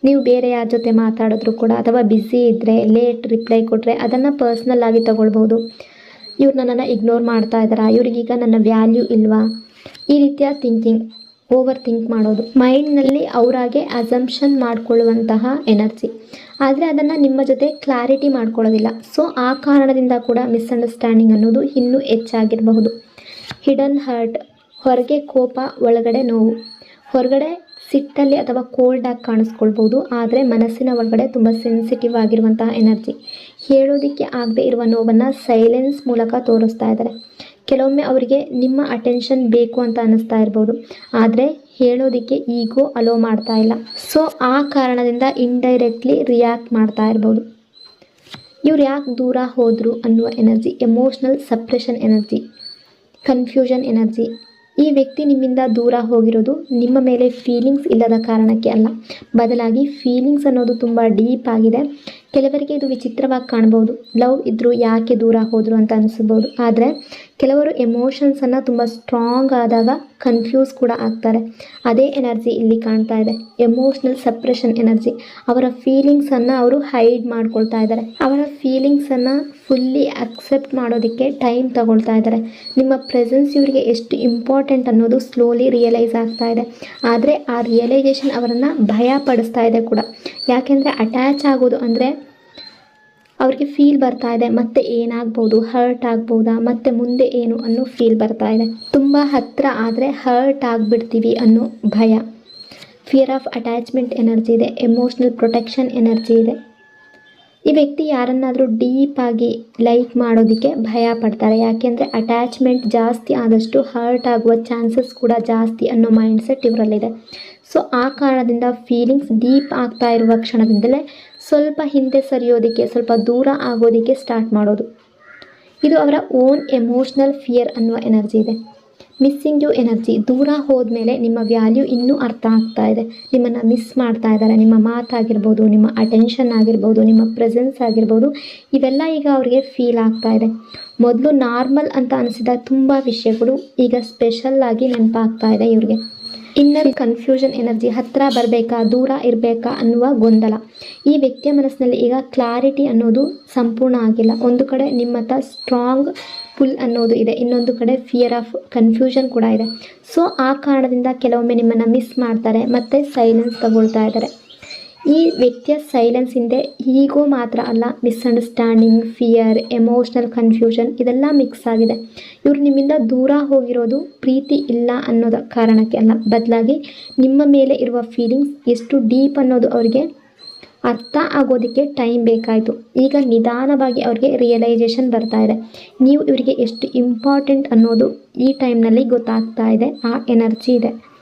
ನೀವು ಬೇರೆ ಯಾರ ಜೊತೆ ಮಾತಾಡಿದ್ರು ಕೂಡ ಅಥವಾ ಬ್ಯುಸಿ ಇದ್ದರೆ ಲೇಟ್ ರಿಪ್ಲೈ ಕೊಟ್ಟರೆ ಅದನ್ನು ಪರ್ಸ್ನಲ್ ಆಗಿ ತಗೊಳ್ಬೋದು. ಇವ್ರು ನನ್ನನ್ನು ಇಗ್ನೋರ್ ಮಾಡ್ತಾ ಇದ್ದಾರಾ, ಇವ್ರಿಗೀಗ ನನ್ನ ವ್ಯಾಲ್ಯೂ ಇಲ್ವಾ, ಈ ರೀತಿಯ ಥಿಂಕಿಂಗ್, ಓವರ್ ಥಿಂಕ್ ಮಾಡೋದು, ಮೈಂಡ್ನಲ್ಲಿ ಅವರಾಗೆ ಅಸಂಪ್ಷನ್ ಮಾಡ್ಕೊಳ್ಳುವಂತಹ ಎನರ್ಜಿ. ಆದರೆ ಅದನ್ನು ನಿಮ್ಮ ಜೊತೆ ಕ್ಲಾರಿಟಿ ಮಾಡ್ಕೊಳ್ಳೋದಿಲ್ಲ. ಸೊ ಆ ಕಾರಣದಿಂದ ಕೂಡ ಮಿಸ್ಅಂಡರ್ಸ್ಟ್ಯಾಂಡಿಂಗ್ ಅನ್ನೋದು ಇನ್ನೂ ಹೆಚ್ಚಾಗಿರಬಹುದು. ಹಿಡನ್ ಹರ್ಟ್, ಹೊರಗೆ ಕೋಪ, ಒಳಗಡೆ ನೋವು. ಹೊರಗಡೆ ಸಿಟ್ಟಲ್ಲಿ ಅಥವಾ ಕೋಲ್ಡಾಗಿ ಕಾಣಿಸ್ಕೊಳ್ಬೋದು, ಆದರೆ ಮನಸ್ಸಿನ ಒಳಗಡೆ ತುಂಬ ಸೆನ್ಸಿಟಿವ್ ಆಗಿರುವಂತಹ ಎನರ್ಜಿ. ಹೇಳೋದಕ್ಕೆ ಆಗದೆ ಇರುವ ನೋವನ್ನು ಸೈಲೆನ್ಸ್ ಮೂಲಕ ತೋರಿಸ್ತಾ ಇದ್ದಾರೆ. ಕೆಲವೊಮ್ಮೆ ಅವರಿಗೆ ನಿಮ್ಮ ಅಟೆನ್ಷನ್ ಬೇಕು ಅಂತ ಅನ್ನಿಸ್ತಾ ಇರ್ಬೋದು, ಆದರೆ ಹೇಳೋದಕ್ಕೆ ಈಗೋ ಅಲೋ ಮಾಡ್ತಾ ಇಲ್ಲ. ಸೊ ಆ ಕಾರಣದಿಂದ ಇಂಡೈರೆಕ್ಟ್ಲಿ ರಿಯಾಕ್ಟ್ ಮಾಡ್ತಾ ಇರ್ಬೋದು. ಇವ್ರು ಯಾಕೆ ದೂರ ಹೋದರು ಅನ್ನುವ energy, emotional suppression energy, confusion energy. ಈ ವ್ಯಕ್ತಿ ನಿಮ್ಮಿಂದ ದೂರ ಹೋಗಿರೋದು ನಿಮ್ಮ ಮೇಲೆ ಫೀಲಿಂಗ್ಸ್ ಇಲ್ಲದ ಕಾರಣಕ್ಕೆ ಅಲ್ಲ, ಬದಲಾಗಿ ಫೀಲಿಂಗ್ಸ್ ಅನ್ನೋದು ತುಂಬ ಡೀಪ್ ಆಗಿದೆ. ಕೆಲವರಿಗೆ ಇದು ವಿಚಿತ್ರವಾಗಿ ಕಾಣ್ಬೋದು, ಲವ್ ಇದ್ದರೂ ಯಾಕೆ ದೂರ ಹೋದರು ಅಂತ ಅನಿಸ್ಬೋದು. ಆದರೆ ಕೆಲವರು ಎಮೋಷನ್ಸನ್ನು ತುಂಬ ಸ್ಟ್ರಾಂಗ್ ಆದಾಗ ಕನ್ಫ್ಯೂಸ್ ಕೂಡ ಆಗ್ತಾರೆ. ಅದೇ ಎನರ್ಜಿ ಇಲ್ಲಿ ಕಾಣ್ತಾ ಇದೆ, ಎಮೋಷ್ನಲ್ ಸಪ್ರೆಷನ್ ಎನರ್ಜಿ. ಅವರ ಫೀಲಿಂಗ್ಸನ್ನು ಅವರು ಹೈಡ್ ಮಾಡ್ಕೊಳ್ತಾ ಇದ್ದಾರೆ. ಅವರ ಫೀಲಿಂಗ್ಸನ್ನು ಫುಲ್ಲಿ ಅಕ್ಸೆಪ್ಟ್ ಮಾಡೋದಕ್ಕೆ ಟೈಮ್ ತಗೊಳ್ತಾ ಇದ್ದಾರೆ. ನಿಮ್ಮ ಪ್ರೆಸೆನ್ಸ್ ಇವರಿಗೆ ಎಷ್ಟು ಇಂಪಾರ್ಟೆಂಟ್ ಅನ್ನೋದು ಸ್ಲೋಲಿ ರಿಯಲೈಸ್ ಆಗ್ತಾ ಇದೆ. ಆದರೆ ಆ ರಿಯಲೈಸೇಷನ್ ಅವರನ್ನು ಭಯ ಪಡಿಸ್ತಾ ಇದೆ ಕೂಡ. ಯಾಕೆಂದರೆ ಅಟ್ಯಾಚ್ ಆಗೋದು ಅಂದರೆ ಅವ್ರಿಗೆ ಫೀಲ್ ಬರ್ತಾ ಇದೆ, ಮತ್ತೆ ಏನಾಗ್ಬೋದು, ಹರ್ಟ್ ಆಗ್ಬೋದಾ, ಮತ್ತೆ ಮುಂದೆ ಏನು ಅನ್ನೋ ಫೀಲ್ ಬರ್ತಾ ಇದೆ. ತುಂಬ ಹತ್ತಿರ ಆದರೆ ಹರ್ಟ್ ಆಗಿಬಿಡ್ತೀವಿ ಅನ್ನೋ ಭಯ. ಫಿಯರ್ ಆಫ್ ಅಟ್ಯಾಚ್ಮೆಂಟ್ ಎನರ್ಜಿ ಇದೆ, ಎಮೋಷ್ನಲ್ ಪ್ರೊಟೆಕ್ಷನ್ ಎನರ್ಜಿ ಇದೆ. ಈ ವ್ಯಕ್ತಿ ಯಾರನ್ನಾದರೂ ಡೀಪಾಗಿ ಲೈಕ್ ಮಾಡೋದಕ್ಕೆ ಭಯ ಪಡ್ತಾರೆ. ಯಾಕೆಂದರೆ ಅಟ್ಯಾಚ್ಮೆಂಟ್ ಜಾಸ್ತಿ ಆದಷ್ಟು ಹರ್ಟ್ ಆಗುವ ಚಾನ್ಸಸ್ ಕೂಡ ಜಾಸ್ತಿ ಅನ್ನೋ ಮೈಂಡ್ಸೆಟ್ ಇವರಲ್ಲಿದೆ. ಸೊ ಆ ಕಾರಣದಿಂದ ಫೀಲಿಂಗ್ಸ್ ಡೀಪ್ ಆಗ್ತಾ ಇರುವ ಕ್ಷಣದಿಂದಲೇ ಸ್ವಲ್ಪ ಹಿಂದೆ ಸರಿಯೋದಕ್ಕೆ, ಸ್ವಲ್ಪ ದೂರ ಆಗೋದಕ್ಕೆ ಸ್ಟಾರ್ಟ್ ಮಾಡೋದು. ಇದು ಅವರ ಓನ್ ಎಮೋಷ್ನಲ್ ಫಿಯರ್ ಅನ್ನುವ ಎನರ್ಜಿ ಇದೆ. ಮಿಸ್ಸಿಂಗ್ ಯು ಎನರ್ಜಿ, ದೂರ ಹೋದ್ಮೇಲೆ ನಿಮ್ಮ ವ್ಯಾಲ್ಯೂ ಇನ್ನೂ ಅರ್ಥ ಆಗ್ತಾ ಇದೆ. ನಿಮ್ಮನ್ನು ಮಿಸ್ ಮಾಡ್ತಾ ಇದ್ದಾರೆ. ನಿಮ್ಮ ಮಾತಾಗಿರ್ಬೋದು, ನಿಮ್ಮ ಅಟೆನ್ಷನ್ ಆಗಿರ್ಬೋದು, ನಿಮ್ಮ ಪ್ರೆಸೆನ್ಸ್ ಆಗಿರ್ಬೋದು, ಇವೆಲ್ಲ ಈಗ ಅವರಿಗೆ ಫೀಲ್ ಆಗ್ತಾ ಇದೆ. ಮೊದಲು ನಾರ್ಮಲ್ ಅಂತ ಅನಿಸಿದ ತುಂಬ ವಿಷಯಗಳು ಈಗ ಸ್ಪೆಷಲ್ ಆಗಿ ನೆನಪಾಗ್ತಾ ಇದೆ ಇವ್ರಿಗೆ. ಇನ್ನರ್ ಕನ್ಫ್ಯೂಷನ್ ಎನರ್ಜಿ, ಹತ್ತಿರ ಬರಬೇಕಾ ದೂರ ಇರಬೇಕಾ ಅನ್ನುವ ಗೊಂದಲ. ಈ ವ್ಯಕ್ತಿಯ ಮನಸ್ಸಿನಲ್ಲಿ ಈಗ ಕ್ಲಾರಿಟಿ ಅನ್ನೋದು ಸಂಪೂರ್ಣ ಆಗಿಲ್ಲ. ಒಂದು ಕಡೆ ನಿಮ್ಮತ್ತ ಸ್ಟ್ರಾಂಗ್ ಪುಲ್ ಅನ್ನೋದು ಇದೆ, ಇನ್ನೊಂದು ಕಡೆ ಫಿಯರ್ ಆಫ್ ಕನ್ಫ್ಯೂಷನ್ ಕೂಡ ಇದೆ. ಸೊ ಆ ಕಾರಣದಿಂದ ಕೆಲವೊಮ್ಮೆ ನಿಮ್ಮನ್ನು ಮಿಸ್ ಮಾಡ್ತಾರೆ, ಮತ್ತು ಸೈಲೆನ್ಸ್ ತಗೊಳ್ತಾ ಇದ್ದಾರೆ. ಈ ವ್ಯಕ್ತಿಯ ಸೈಲೆನ್ಸ್ ಹಿಂದೆ ಈಗೋ ಮಾತ್ರ ಅಲ್ಲ, ಮಿಸ್ಅಂಡರ್ಸ್ಟ್ಯಾಂಡಿಂಗ್, ಫಿಯರ್, ಎಮೋಷ್ನಲ್ ಕನ್ಫ್ಯೂಷನ್ ಇದೆಲ್ಲ ಮಿಕ್ಸ್ ಆಗಿದೆ. ಇವರು ನಿಮ್ಮಿಂದ ದೂರ ಹೋಗಿರೋದು ಪ್ರೀತಿ ಇಲ್ಲ ಅನ್ನೋದ ಕಾರಣಕ್ಕೆ ಅಲ್ಲ, ಬದಲಾಗಿ ನಿಮ್ಮ ಮೇಲೆ ಇರುವ ಫೀಲಿಂಗ್ಸ್ ಎಷ್ಟು ಡೀಪ್ ಅನ್ನೋದು ಅವರಿಗೆ ಅರ್ಥ ಆಗೋದಕ್ಕೆ ಟೈಮ್ ಬೇಕಾಯಿತು. ಈಗ ನಿಧಾನವಾಗಿ ಅವ್ರಿಗೆ ರಿಯಲೈಸೇಷನ್ ಬರ್ತಾ ಇದೆ. ನೀವು ಇವರಿಗೆ ಎಷ್ಟು ಇಂಪಾರ್ಟೆಂಟ್ ಅನ್ನೋದು ಈ ಟೈಮ್ನಲ್ಲಿ ಗೊತ್ತಾಗ್ತಾ ಇದೆ. ಆ ಎನರ್ಜಿ ಇದೆ.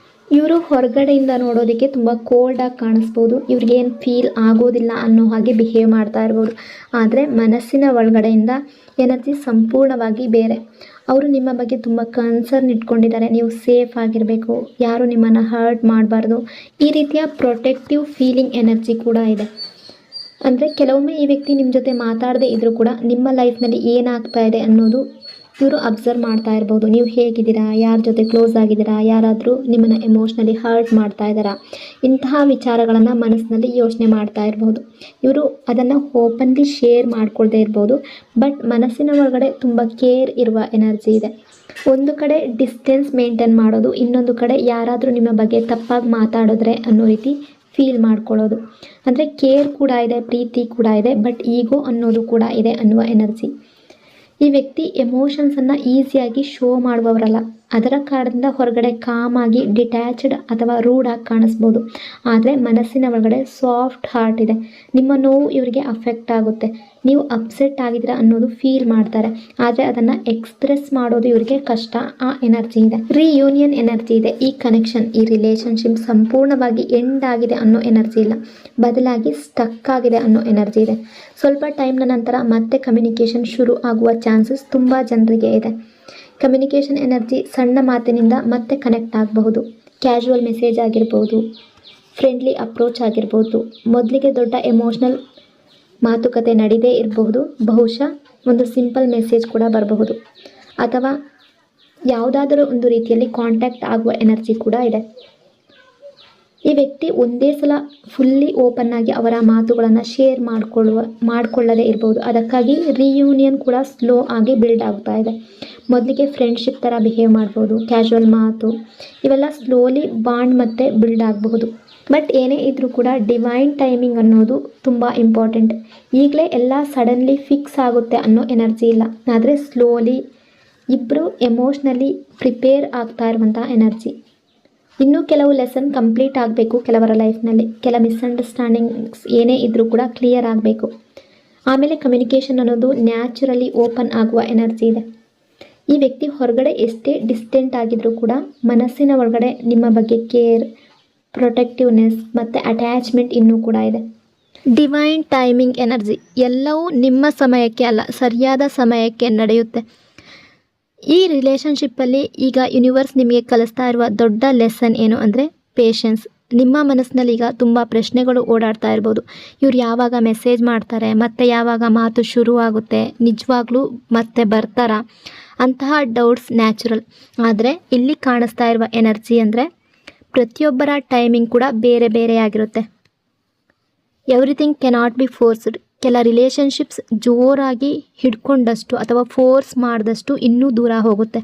ಇವರು ಹೊರಗಡೆಯಿಂದ ನೋಡೋದಕ್ಕೆ ತುಂಬ ಕೋಲ್ಡಾಗಿ ಕಾಣಿಸ್ಬೋದು, ಇವ್ರಿಗೇನು ಫೀಲ್ ಆಗೋದಿಲ್ಲ ಅನ್ನೋ ಹಾಗೆ ಬಿಹೇವ್ ಮಾಡ್ತಾ ಇರ್ಬೋದು. ಆದರೆ ಮನಸ್ಸಿನ ಒಳಗಡೆಯಿಂದ ಎನರ್ಜಿ ಸಂಪೂರ್ಣವಾಗಿ ಬೇರೆ. ಅವರು ನಿಮ್ಮ ಬಗ್ಗೆ ತುಂಬ ಕನ್ಸರ್ನ್ ಇಟ್ಕೊಂಡಿದ್ದಾರೆ. ನೀವು ಸೇಫ್ ಆಗಿರಬೇಕು, ಯಾರು ನಿಮ್ಮನ್ನು ಹರ್ಟ್ ಮಾಡಬಾರ್ದು, ಈ ರೀತಿಯ ಪ್ರೊಟೆಕ್ಟಿವ್ ಫೀಲಿಂಗ್ ಎನರ್ಜಿ ಕೂಡ ಇದೆ. ಅಂದರೆ ಕೆಲವೊಮ್ಮೆ ಈ ವ್ಯಕ್ತಿ ನಿಮ್ಮ ಜೊತೆ ಮಾತಾಡದೇ ಇದ್ದರೂ ಕೂಡ ನಿಮ್ಮ ಲೈಫ್ನಲ್ಲಿ ಏನಾಗ್ತಾ ಇದೆ ಅನ್ನೋದು ಇವರು ಅಬ್ಸರ್ವ್ ಮಾಡ್ತಾ ಇರ್ಬೋದು. ನೀವು ಹೇಗಿದ್ದೀರಾ, ಯಾರ ಜೊತೆ ಕ್ಲೋಸ್ ಆಗಿದ್ದೀರಾ, ಯಾರಾದರೂ ನಿಮ್ಮನ್ನು ಎಮೋಷ್ನಲಿ ಹರ್ಟ್ ಮಾಡ್ತಾ ಇದ್ದಾರಾ, ಇಂತಹ ವಿಚಾರಗಳನ್ನು ಮನಸ್ಸಿನಲ್ಲಿ ಯೋಚನೆ ಮಾಡ್ತಾ ಇರ್ಬೋದು. ಇವರು ಅದನ್ನು ಓಪನ್ಲಿ ಶೇರ್ ಮಾಡ್ಕೊಳ್ದೇ ಇರ್ಬೋದು, ಬಟ್ ಮನಸ್ಸಿನ ಒಳಗಡೆ ತುಂಬ ಕೇರ್ ಇರುವ ಎನರ್ಜಿ ಇದೆ. ಒಂದು ಕಡೆ ಡಿಸ್ಟೆನ್ಸ್ ಮೇಂಟೈನ್ ಮಾಡೋದು, ಇನ್ನೊಂದು ಕಡೆ ಯಾರಾದರೂ ನಿಮ್ಮ ಬಗ್ಗೆ ತಪ್ಪಾಗಿ ಮಾತಾಡಿದ್ರೆ ಅನ್ನೋ ರೀತಿ ಫೀಲ್ ಮಾಡ್ಕೊಳ್ಳೋದು. ಅಂದರೆ ಕೇರ್ ಕೂಡ ಇದೆ, ಪ್ರೀತಿ ಕೂಡ ಇದೆ, ಬಟ್ ಈಗೋ ಅನ್ನೋದು ಕೂಡ ಇದೆ ಅನ್ನುವ ಎನರ್ಜಿ. ಈ ವ್ಯಕ್ತಿ ಎಮೋಷನ್ಸನ್ನು ಈಸಿಯಾಗಿ ಶೋ ಮಾಡುವವರಲ್ಲ, ಅದರ ಕಾರಣದಿಂದ ಹೊರಗಡೆ ಕಾಮಾಗಿ ಡಿಟ್ಯಾಚ್ಡ್ ಅಥವಾ ರೂಡಾಗಿ ಕಾಣಿಸ್ಬೋದು. ಆದರೆ ಮನಸ್ಸಿನ ಒಳಗಡೆ ಸಾಫ್ಟ್ ಹಾರ್ಟ್ ಇದೆ. ನಿಮ್ಮ ನೋವು ಇವರಿಗೆ ಅಫೆಕ್ಟ್ ಆಗುತ್ತೆ. ನೀವು ಅಪ್ಸೆಟ್ ಆಗಿದ್ದೀರಾ ಅನ್ನೋದು ಫೀಲ್ ಮಾಡ್ತಾರೆ. ಆದರೆ ಅದನ್ನು ಎಕ್ಸ್ಪ್ರೆಸ್ ಮಾಡೋದು ಇವರಿಗೆ ಕಷ್ಟ. ಆ ಎನರ್ಜಿ ಇದೆ. ರಿಯೂನಿಯನ್ ಎನರ್ಜಿ ಇದೆ. ಈ ಕನೆಕ್ಷನ್, ಈ ರಿಲೇಷನ್ಶಿಪ್ ಸಂಪೂರ್ಣವಾಗಿ ಎಂಡ್ ಆಗಿದೆ ಅನ್ನೋ ಎನರ್ಜಿ ಇಲ್ಲ, ಬದಲಾಗಿ ಸ್ಟಕ್ ಆಗಿದೆ ಅನ್ನೋ ಎನರ್ಜಿ ಇದೆ. ಸ್ವಲ್ಪ ಟೈಮ್ನ ನಂತರ ಮತ್ತೆ ಕಮ್ಯುನಿಕೇಷನ್ ಶುರು ಆಗುವ ಚಾನ್ಸಸ್ ತುಂಬ ಜನರಿಗೆ ಇದೆ. ಕಮ್ಯುನಿಕೇಷನ್ ಎನರ್ಜಿ ಸಣ್ಣ ಮಾತಿನಿಂದ ಮತ್ತೆ ಕನೆಕ್ಟ್ ಆಗಬಹುದು. ಕ್ಯಾಶುವಲ್ ಮೆಸೇಜ್ ಆಗಿರ್ಬೋದು, ಫ್ರೆಂಡ್ಲಿ ಅಪ್ರೋಚ್ ಆಗಿರ್ಬೋದು, ಮೊದಲಿಗೆ ದೊಡ್ಡ ಎಮೋಷ್ನಲ್ ಮಾತುಕತೆ ನಡೀದೇ ಇರಬಹುದು. ಬಹುಶಃ ಒಂದು ಸಿಂಪಲ್ ಮೆಸೇಜ್ ಕೂಡ ಬರಬಹುದು, ಅಥವಾ ಯಾವುದಾದರೂ ಒಂದು ರೀತಿಯಲ್ಲಿ ಕಾಂಟ್ಯಾಕ್ಟ್ ಆಗುವ ಎನರ್ಜಿ ಕೂಡ ಇದೆ. ಈ ವ್ಯಕ್ತಿ ಒಂದೇ ಸಲ ಫುಲ್ಲಿ ಓಪನ್ ಆಗಿ ಅವರ ಮಾತುಗಳನ್ನು ಶೇರ್ ಮಾಡಿಕೊಳ್ಳದೇ ಇರ್ಬೋದು. ಅದಕ್ಕಾಗಿ ರಿಯೂನಿಯನ್ ಕೂಡ ಸ್ಲೋ ಆಗಿ ಬಿಲ್ಡ್ ಆಗ್ತಾ ಇದೆ. ಮೊದಲಿಗೆ ಫ್ರೆಂಡ್ಶಿಪ್ ಥರ ಬಿಹೇವ್ ಮಾಡ್ಬೋದು, ಕ್ಯಾಶುವಲ್ ಮಾತು, ಇವೆಲ್ಲ ಸ್ಲೋಲಿ ಬಾಂಡ್ ಮತ್ತೆ ಬಿಲ್ಡ್ ಆಗಬಹುದು. ಬಟ್ ಏನೇ ಇದ್ರೂ ಕೂಡ ಡಿವೈನ್ ಟೈಮಿಂಗ್ ಅನ್ನೋದು ತುಂಬ ಇಂಪಾರ್ಟೆಂಟ್. ಈಗಲೇ ಎಲ್ಲ ಸಡನ್ಲಿ ಫಿಕ್ಸ್ ಆಗುತ್ತೆ ಅನ್ನೋ ಎನರ್ಜಿ ಇಲ್ಲ, ಆದರೆ ಸ್ಲೋಲಿ ಇಬ್ಬರು ಎಮೋಷ್ನಲಿ ಪ್ರಿಪೇರ್ ಆಗ್ತಾ ಇರುವಂಥ ಎನರ್ಜಿ. ಇನ್ನೂ ಕೆಲವು ಲೆಸನ್ ಕಂಪ್ಲೀಟ್ ಆಗಬೇಕು ಕೆಲವರ ಲೈಫ್ನಲ್ಲಿ. ಕೆಲ ಮಿಸ್ಅಂಡರ್ಸ್ಟ್ಯಾಂಡಿಂಗ್ಸ್ ಏನೇ ಇದ್ದರೂ ಕೂಡ ಕ್ಲಿಯರ್ ಆಗಬೇಕು. ಆಮೇಲೆ ಕಮ್ಯುನಿಕೇಷನ್ ಅನ್ನೋದು ನ್ಯಾಚುರಲಿ ಓಪನ್ ಆಗುವ ಎನರ್ಜಿ ಇದೆ. ಈ ವ್ಯಕ್ತಿ ಹೊರಗಡೆ ಎಷ್ಟೇ ಡಿಸ್ಟೆಂಟ್ ಆಗಿದ್ರೂ ಕೂಡ ಮನಸ್ಸಿನ ಒಳಗಡೆ ನಿಮ್ಮ ಬಗ್ಗೆ ಕೇರ್, ಪ್ರೊಟೆಕ್ಟಿವ್ನೆಸ್ ಮತ್ತು ಅಟ್ಯಾಚ್ಮೆಂಟ್ ಇನ್ನೂ ಕೂಡ ಇದೆ. ಡಿವೈನ್ ಟೈಮಿಂಗ್ ಎನರ್ಜಿ, ಎಲ್ಲವೂ ನಿಮ್ಮ ಸಮಯಕ್ಕೆ ಅಲ್ಲ, ಸರಿಯಾದ ಸಮಯಕ್ಕೆ ನಡೆಯುತ್ತೆ. ಈ ರಿಲೇಷನ್ಶಿಪ್ಪಲ್ಲಿ ಈಗ ಯೂನಿವರ್ಸ್ ನಿಮಗೆ ಕಲಿಸ್ತಾ ಇರುವ ದೊಡ್ಡ ಲೆಸನ್ ಏನು ಅಂದರೆ ಪೇಷನ್ಸ್. ನಿಮ್ಮ ಮನಸ್ಸಿನಲ್ಲಿ ಈಗ ತುಂಬ ಪ್ರಶ್ನೆಗಳು ಓಡಾಡ್ತಾ ಇರ್ಬೋದು. ಇವ್ರು ಯಾವಾಗ ಮೆಸೇಜ್ ಮಾಡ್ತಾರೆ, ಮತ್ತೆ ಯಾವಾಗ ಮಾತು ಶುರು ಆಗುತ್ತೆ, ನಿಜವಾಗ್ಲೂ ಮತ್ತೆ ಬರ್ತಾರಾ ಅಂತಹ ಡೌಟ್ಸ್ ನ್ಯಾಚುರಲ್. ಆದರೆ ಇಲ್ಲಿ ಕಾಣಿಸ್ತಾ ಇರುವ ಎನರ್ಜಿ ಅಂದರೆ ಪ್ರತಿಯೊಬ್ಬರ ಟೈಮಿಂಗ್ ಕೂಡ ಬೇರೆ ಬೇರೆಯಾಗಿರುತ್ತೆ. Everything cannot be forced. ಕೆಲ ರಿಲೇಷನ್ಶಿಪ್ಸ್ ಜೋರಾಗಿ ಹಿಡ್ಕೊಂಡಷ್ಟು ಅಥವಾ ಫೋರ್ಸ್ ಮಾಡಿದಷ್ಟು ಇನ್ನೂ ದೂರ ಹೋಗುತ್ತೆ.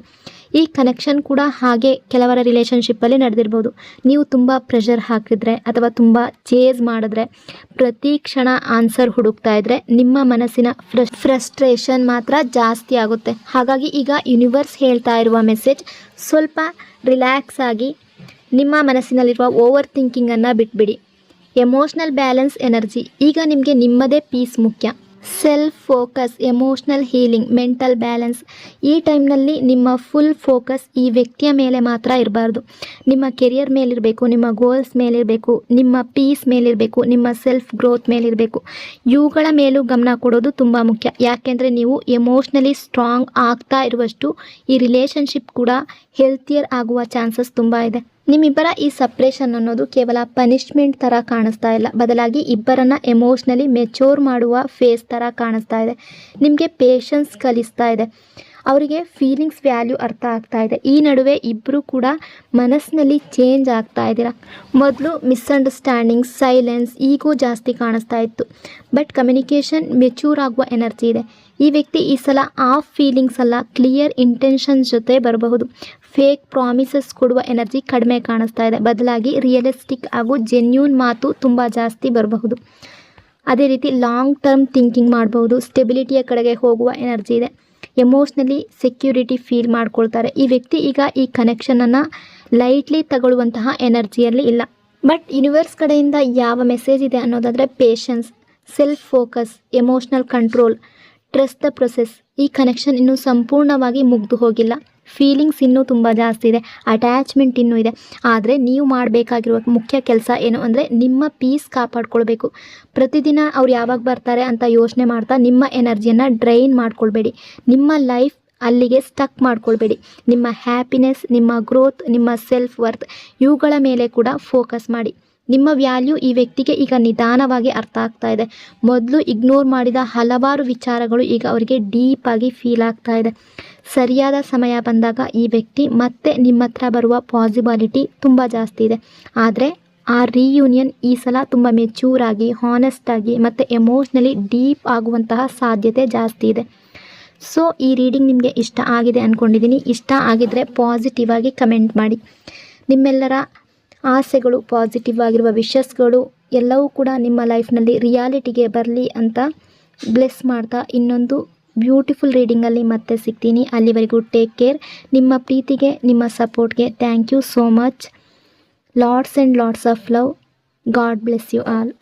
ಈ ಕನೆಕ್ಷನ್ ಕೂಡ ಹಾಗೆ ಕೆಲವರ ರಿಲೇಷನ್ಶಿಪ್ಪಲ್ಲಿ ನಡೆದಿರ್ಬೋದು. ನೀವು ತುಂಬ ಪ್ರೆಷರ್ ಹಾಕಿದ್ರೆ ಅಥವಾ ತುಂಬ ಚೇಸ್ ಮಾಡಿದ್ರೆ, ಪ್ರತಿ ಕ್ಷಣ ಆನ್ಸರ್ ಹುಡುಕ್ತಾ ಇದ್ದರೆ ನಿಮ್ಮ ಮನಸ್ಸಿನ ಫ್ರಸ್ಟ್ರೇಷನ್ ಮಾತ್ರ ಜಾಸ್ತಿ ಆಗುತ್ತೆ. ಹಾಗಾಗಿ ಈಗ ಯೂನಿವರ್ಸ್ ಹೇಳ್ತಾ ಇರುವ ಮೆಸೇಜ್, ಸ್ವಲ್ಪ ರಿಲ್ಯಾಕ್ಸ್ ಆಗಿ ನಿಮ್ಮ ಮನಸ್ಸಿನಲ್ಲಿರುವ ಓವರ್ ಥಿಂಕಿಂಗನ್ನು ಬಿಟ್ಬಿಡಿ. ಎಮೋಷ್ನಲ್ ಬ್ಯಾಲೆನ್ಸ್ ಎನರ್ಜಿ, ಈಗ ನಿಮಗೆ ನಿಮ್ಮದೇ ಪೀಸ್ ಮುಖ್ಯ. Self focus, emotional healing, mental balance. ಈ ಟೈಮ್ನಲ್ಲಿ ನಿಮ್ಮ ಫುಲ್ ಫೋಕಸ್ ಈ ವ್ಯಕ್ತಿಯ ಮೇಲೆ ಮಾತ್ರ ಇರಬಾರ್ದು. ನಿಮ್ಮ ಕೆರಿಯರ್ ಮೇಲಿರಬೇಕು, ನಿಮ್ಮ ಗೋಲ್ಸ್ ಮೇಲಿರಬೇಕು, ನಿಮ್ಮ ಪೀಸ್ ಮೇಲಿರಬೇಕು, ನಿಮ್ಮ ಸೆಲ್ಫ್ ಗ್ರೋತ್ ಮೇಲಿರಬೇಕು. ಇವುಗಳ ಮೇಲೂ ಗಮನ ಕೊಡೋದು ತುಂಬ ಮುಖ್ಯ. ಯಾಕೆಂದರೆ ನೀವು ಎಮೋಷ್ನಲಿ ಸ್ಟ್ರಾಂಗ್ ಆಗ್ತಾ ಇರುವಷ್ಟು ಈ ರಿಲೇಷನ್ಶಿಪ್ ಕೂಡ ಹೆಲ್ತಿಯರ್ ಆಗುವ ಚಾನ್ಸಸ್ ತುಂಬ ಇದೆ. ನಿಮ್ಮಿಬ್ಬರ ಈ ಸಪ್ರೇಷನ್ ಅನ್ನೋದು ಕೇವಲ ಪನಿಷ್ಮೆಂಟ್ ಥರ ಕಾಣಿಸ್ತಾ ಇಲ್ಲ, ಬದಲಾಗಿ ಇಬ್ಬರನ್ನು ಎಮೋಷ್ನಲಿ ಮೆಚೂರ್ ಮಾಡುವ ಫೇಸ್ ಥರ ಕಾಣಿಸ್ತಾ ಇದೆ. ನಿಮಗೆ ಪೇಷನ್ಸ್ ಕಲಿಸ್ತಾ ಇದೆ, ಅವರಿಗೆ ಫೀಲಿಂಗ್ಸ್ ವ್ಯಾಲ್ಯೂ ಅರ್ಥ ಆಗ್ತಾ ಇದೆ. ಈ ನಡುವೆ ಇಬ್ಬರು ಕೂಡ ಮನಸ್ಸಿನಲ್ಲಿ ಚೇಂಜ್ ಆಗ್ತಾ ಇದ್ದೀರಾ. ಮೊದಲು ಮಿಸ್ಅಂಡರ್ಸ್ಟ್ಯಾಂಡಿಂಗ್ಸ್, ಸೈಲೆನ್ಸ್, ಈಗೋ ಜಾಸ್ತಿ ಕಾಣಿಸ್ತಾ ಇತ್ತು. ಬಟ್ ಕಮ್ಯುನಿಕೇಷನ್ ಮೆಚೂರ್ ಆಗುವ ಎನರ್ಜಿ ಇದೆ. ಈ ವ್ಯಕ್ತಿ ಈ ಸಲ ಆಫ್ ಫೀಲಿಂಗ್ಸ್ ಅಲ್ಲ, ಕ್ಲಿಯರ್ ಇಂಟೆನ್ಷನ್ಸ್ ಜೊತೆ ಬರಬಹುದು. ಫೇಕ್ ಪ್ರಾಮಿಸಸ್ ಕೊಡುವ ಎನರ್ಜಿ ಕಡಿಮೆ ಕಾಣಿಸ್ತಾ ಇದೆ, ಬದಲಾಗಿ ರಿಯಲಿಸ್ಟಿಕ್ ಹಾಗೂ ಜೆನ್ಯೂನ್ ಮಾತು ತುಂಬ ಜಾಸ್ತಿ ಬರಬಹುದು. ಅದೇ ರೀತಿ ಲಾಂಗ್ ಟರ್ಮ್ ಥಿಂಕಿಂಗ್ ಮಾಡಬಹುದು. ಸ್ಟೆಬಿಲಿಟಿಯ ಕಡೆಗೆ ಹೋಗುವ ಎನರ್ಜಿ ಇದೆ. ಎಮೋಷ್ನಲಿ ಸೆಕ್ಯೂರಿಟಿ ಫೀಲ್ ಮಾಡ್ಕೊಳ್ತಾರೆ. ಈ ವ್ಯಕ್ತಿ ಈಗ ಈ ಕನೆಕ್ಷನನ್ನು ಲೈಟ್ಲಿ ತಗೊಳ್ಳುವಂತಹ ಎನರ್ಜಿಯಲ್ಲಿ ಇಲ್ಲ. ಬಟ್ ಯೂನಿವರ್ಸ್ ಕಡೆಯಿಂದ ಯಾವ ಮೆಸೇಜ್ ಇದೆ ಅನ್ನೋದಾದರೆ patience, self focus, emotional control, trust the process. ಈ ಕನೆಕ್ಷನ್ ಇನ್ನೂ ಸಂಪೂರ್ಣವಾಗಿ ಮುಗ್ದು ಹೋಗಿಲ್ಲ. ಫೀಲಿಂಗ್ಸ್ ಇನ್ನೂ ತುಂಬ ಜಾಸ್ತಿ ಇದೆ, ಅಟ್ಯಾಚ್ಮೆಂಟ್ ಇನ್ನೂ ಇದೆ. ಆದರೆ ನೀವು ಮಾಡಬೇಕಾಗಿರುವ ಮುಖ್ಯ ಕೆಲಸ ಏನು ಅಂದರೆ ನಿಮ್ಮ ಪೀಸ್ ಕಾಪಾಡ್ಕೊಳ್ಬೇಕು. ಪ್ರತಿದಿನ ಅವ್ರು ಯಾವಾಗ ಬರ್ತಾರೆ ಅಂತ ಯೋಚನೆ ಮಾಡ್ತಾ ನಿಮ್ಮ ಎನರ್ಜಿಯನ್ನು ಡ್ರೈನ್ ಮಾಡ್ಕೊಳ್ಬೇಡಿ. ನಿಮ್ಮ ಲೈಫ್ ಅಲ್ಲಿಗೆ ಸ್ಟಕ್ ಮಾಡ್ಕೊಳ್ಬೇಡಿ. ನಿಮ್ಮ ಹ್ಯಾಪಿನೆಸ್, ನಿಮ್ಮ ಗ್ರೋತ್, ನಿಮ್ಮ ಸೆಲ್ಫ್ ವರ್ತ್ ಇವುಗಳ ಮೇಲೆ ಕೂಡ ಫೋಕಸ್ ಮಾಡಿ. ನಿಮ್ಮ ವ್ಯಾಲ್ಯೂ ಈ ವ್ಯಕ್ತಿಗೆ ಈಗ ನಿಧಾನವಾಗಿ ಅರ್ಥ ಆಗ್ತಾ ಇದೆ. ಮೊದಲು ಇಗ್ನೋರ್ ಮಾಡಿದ ಹಲವಾರು ವಿಚಾರಗಳು ಈಗ ಅವರಿಗೆ ಡೀಪಾಗಿ ಫೀಲ್ ಆಗ್ತಾ ಇದೆ. ಸರಿಯಾದ ಸಮಯ ಬಂದಾಗ ಈ ವ್ಯಕ್ತಿ ಮತ್ತೆ ನಿಮ್ಮ ಹತ್ರ ಬರುವ ಪಾಸಿಬಿಲಿಟಿ ತುಂಬ ಜಾಸ್ತಿ ಇದೆ. ಆದರೆ ಆ ರಿಯೂನಿಯನ್ ಈ ಸಲ ತುಂಬ ಮೆಚೂರ್ ಆಗಿ, ಹಾನೆಸ್ಟ್ ಆಗಿ ಮತ್ತು ಎಮೋಷ್ನಲಿ ಡೀಪ್ ಆಗುವಂತಹ ಸಾಧ್ಯತೆ ಜಾಸ್ತಿ ಇದೆ. ಸೊ ಈ ರೀಡಿಂಗ್ ನಿಮಗೆ ಇಷ್ಟ ಆಗಿದೆ ಅಂದ್ಕೊಂಡಿದ್ದೀನಿ. ಇಷ್ಟ ಆಗಿದ್ದರೆ ಪಾಸಿಟಿವ್ ಆಗಿ ಕಮೆಂಟ್ ಮಾಡಿ. ನಿಮ್ಮೆಲ್ಲರ ಆಸೆಗಳು, ಪಾಸಿಟಿವ್ ಆಗಿರುವ ವಿಷಸ್ಗಳು ಎಲ್ಲವೂ ಕೂಡ ನಿಮ್ಮ ಲೈಫ್ನಲ್ಲಿ ರಿಯಾಲಿಟಿಗೆ ಬರಲಿ ಅಂತ ಬ್ಲೆಸ್ ಮಾಡ್ತಾ ಇನ್ನೊಂದು ಬ್ಯೂಟಿಫುಲ್ ರೀಡಿಂಗಲ್ಲಿ ಮತ್ತೆ ಸಿಗ್ತೀನಿ. ಅಲ್ಲಿವರೆಗೂ ಟೇಕ್ ಕೇರ್. ನಿಮ್ಮ ಪ್ರೀತಿಗೆ, ನಿಮ್ಮ ಸಪೋರ್ಟ್ಗೆ thank you so much. Lots and lots of love. God bless you all.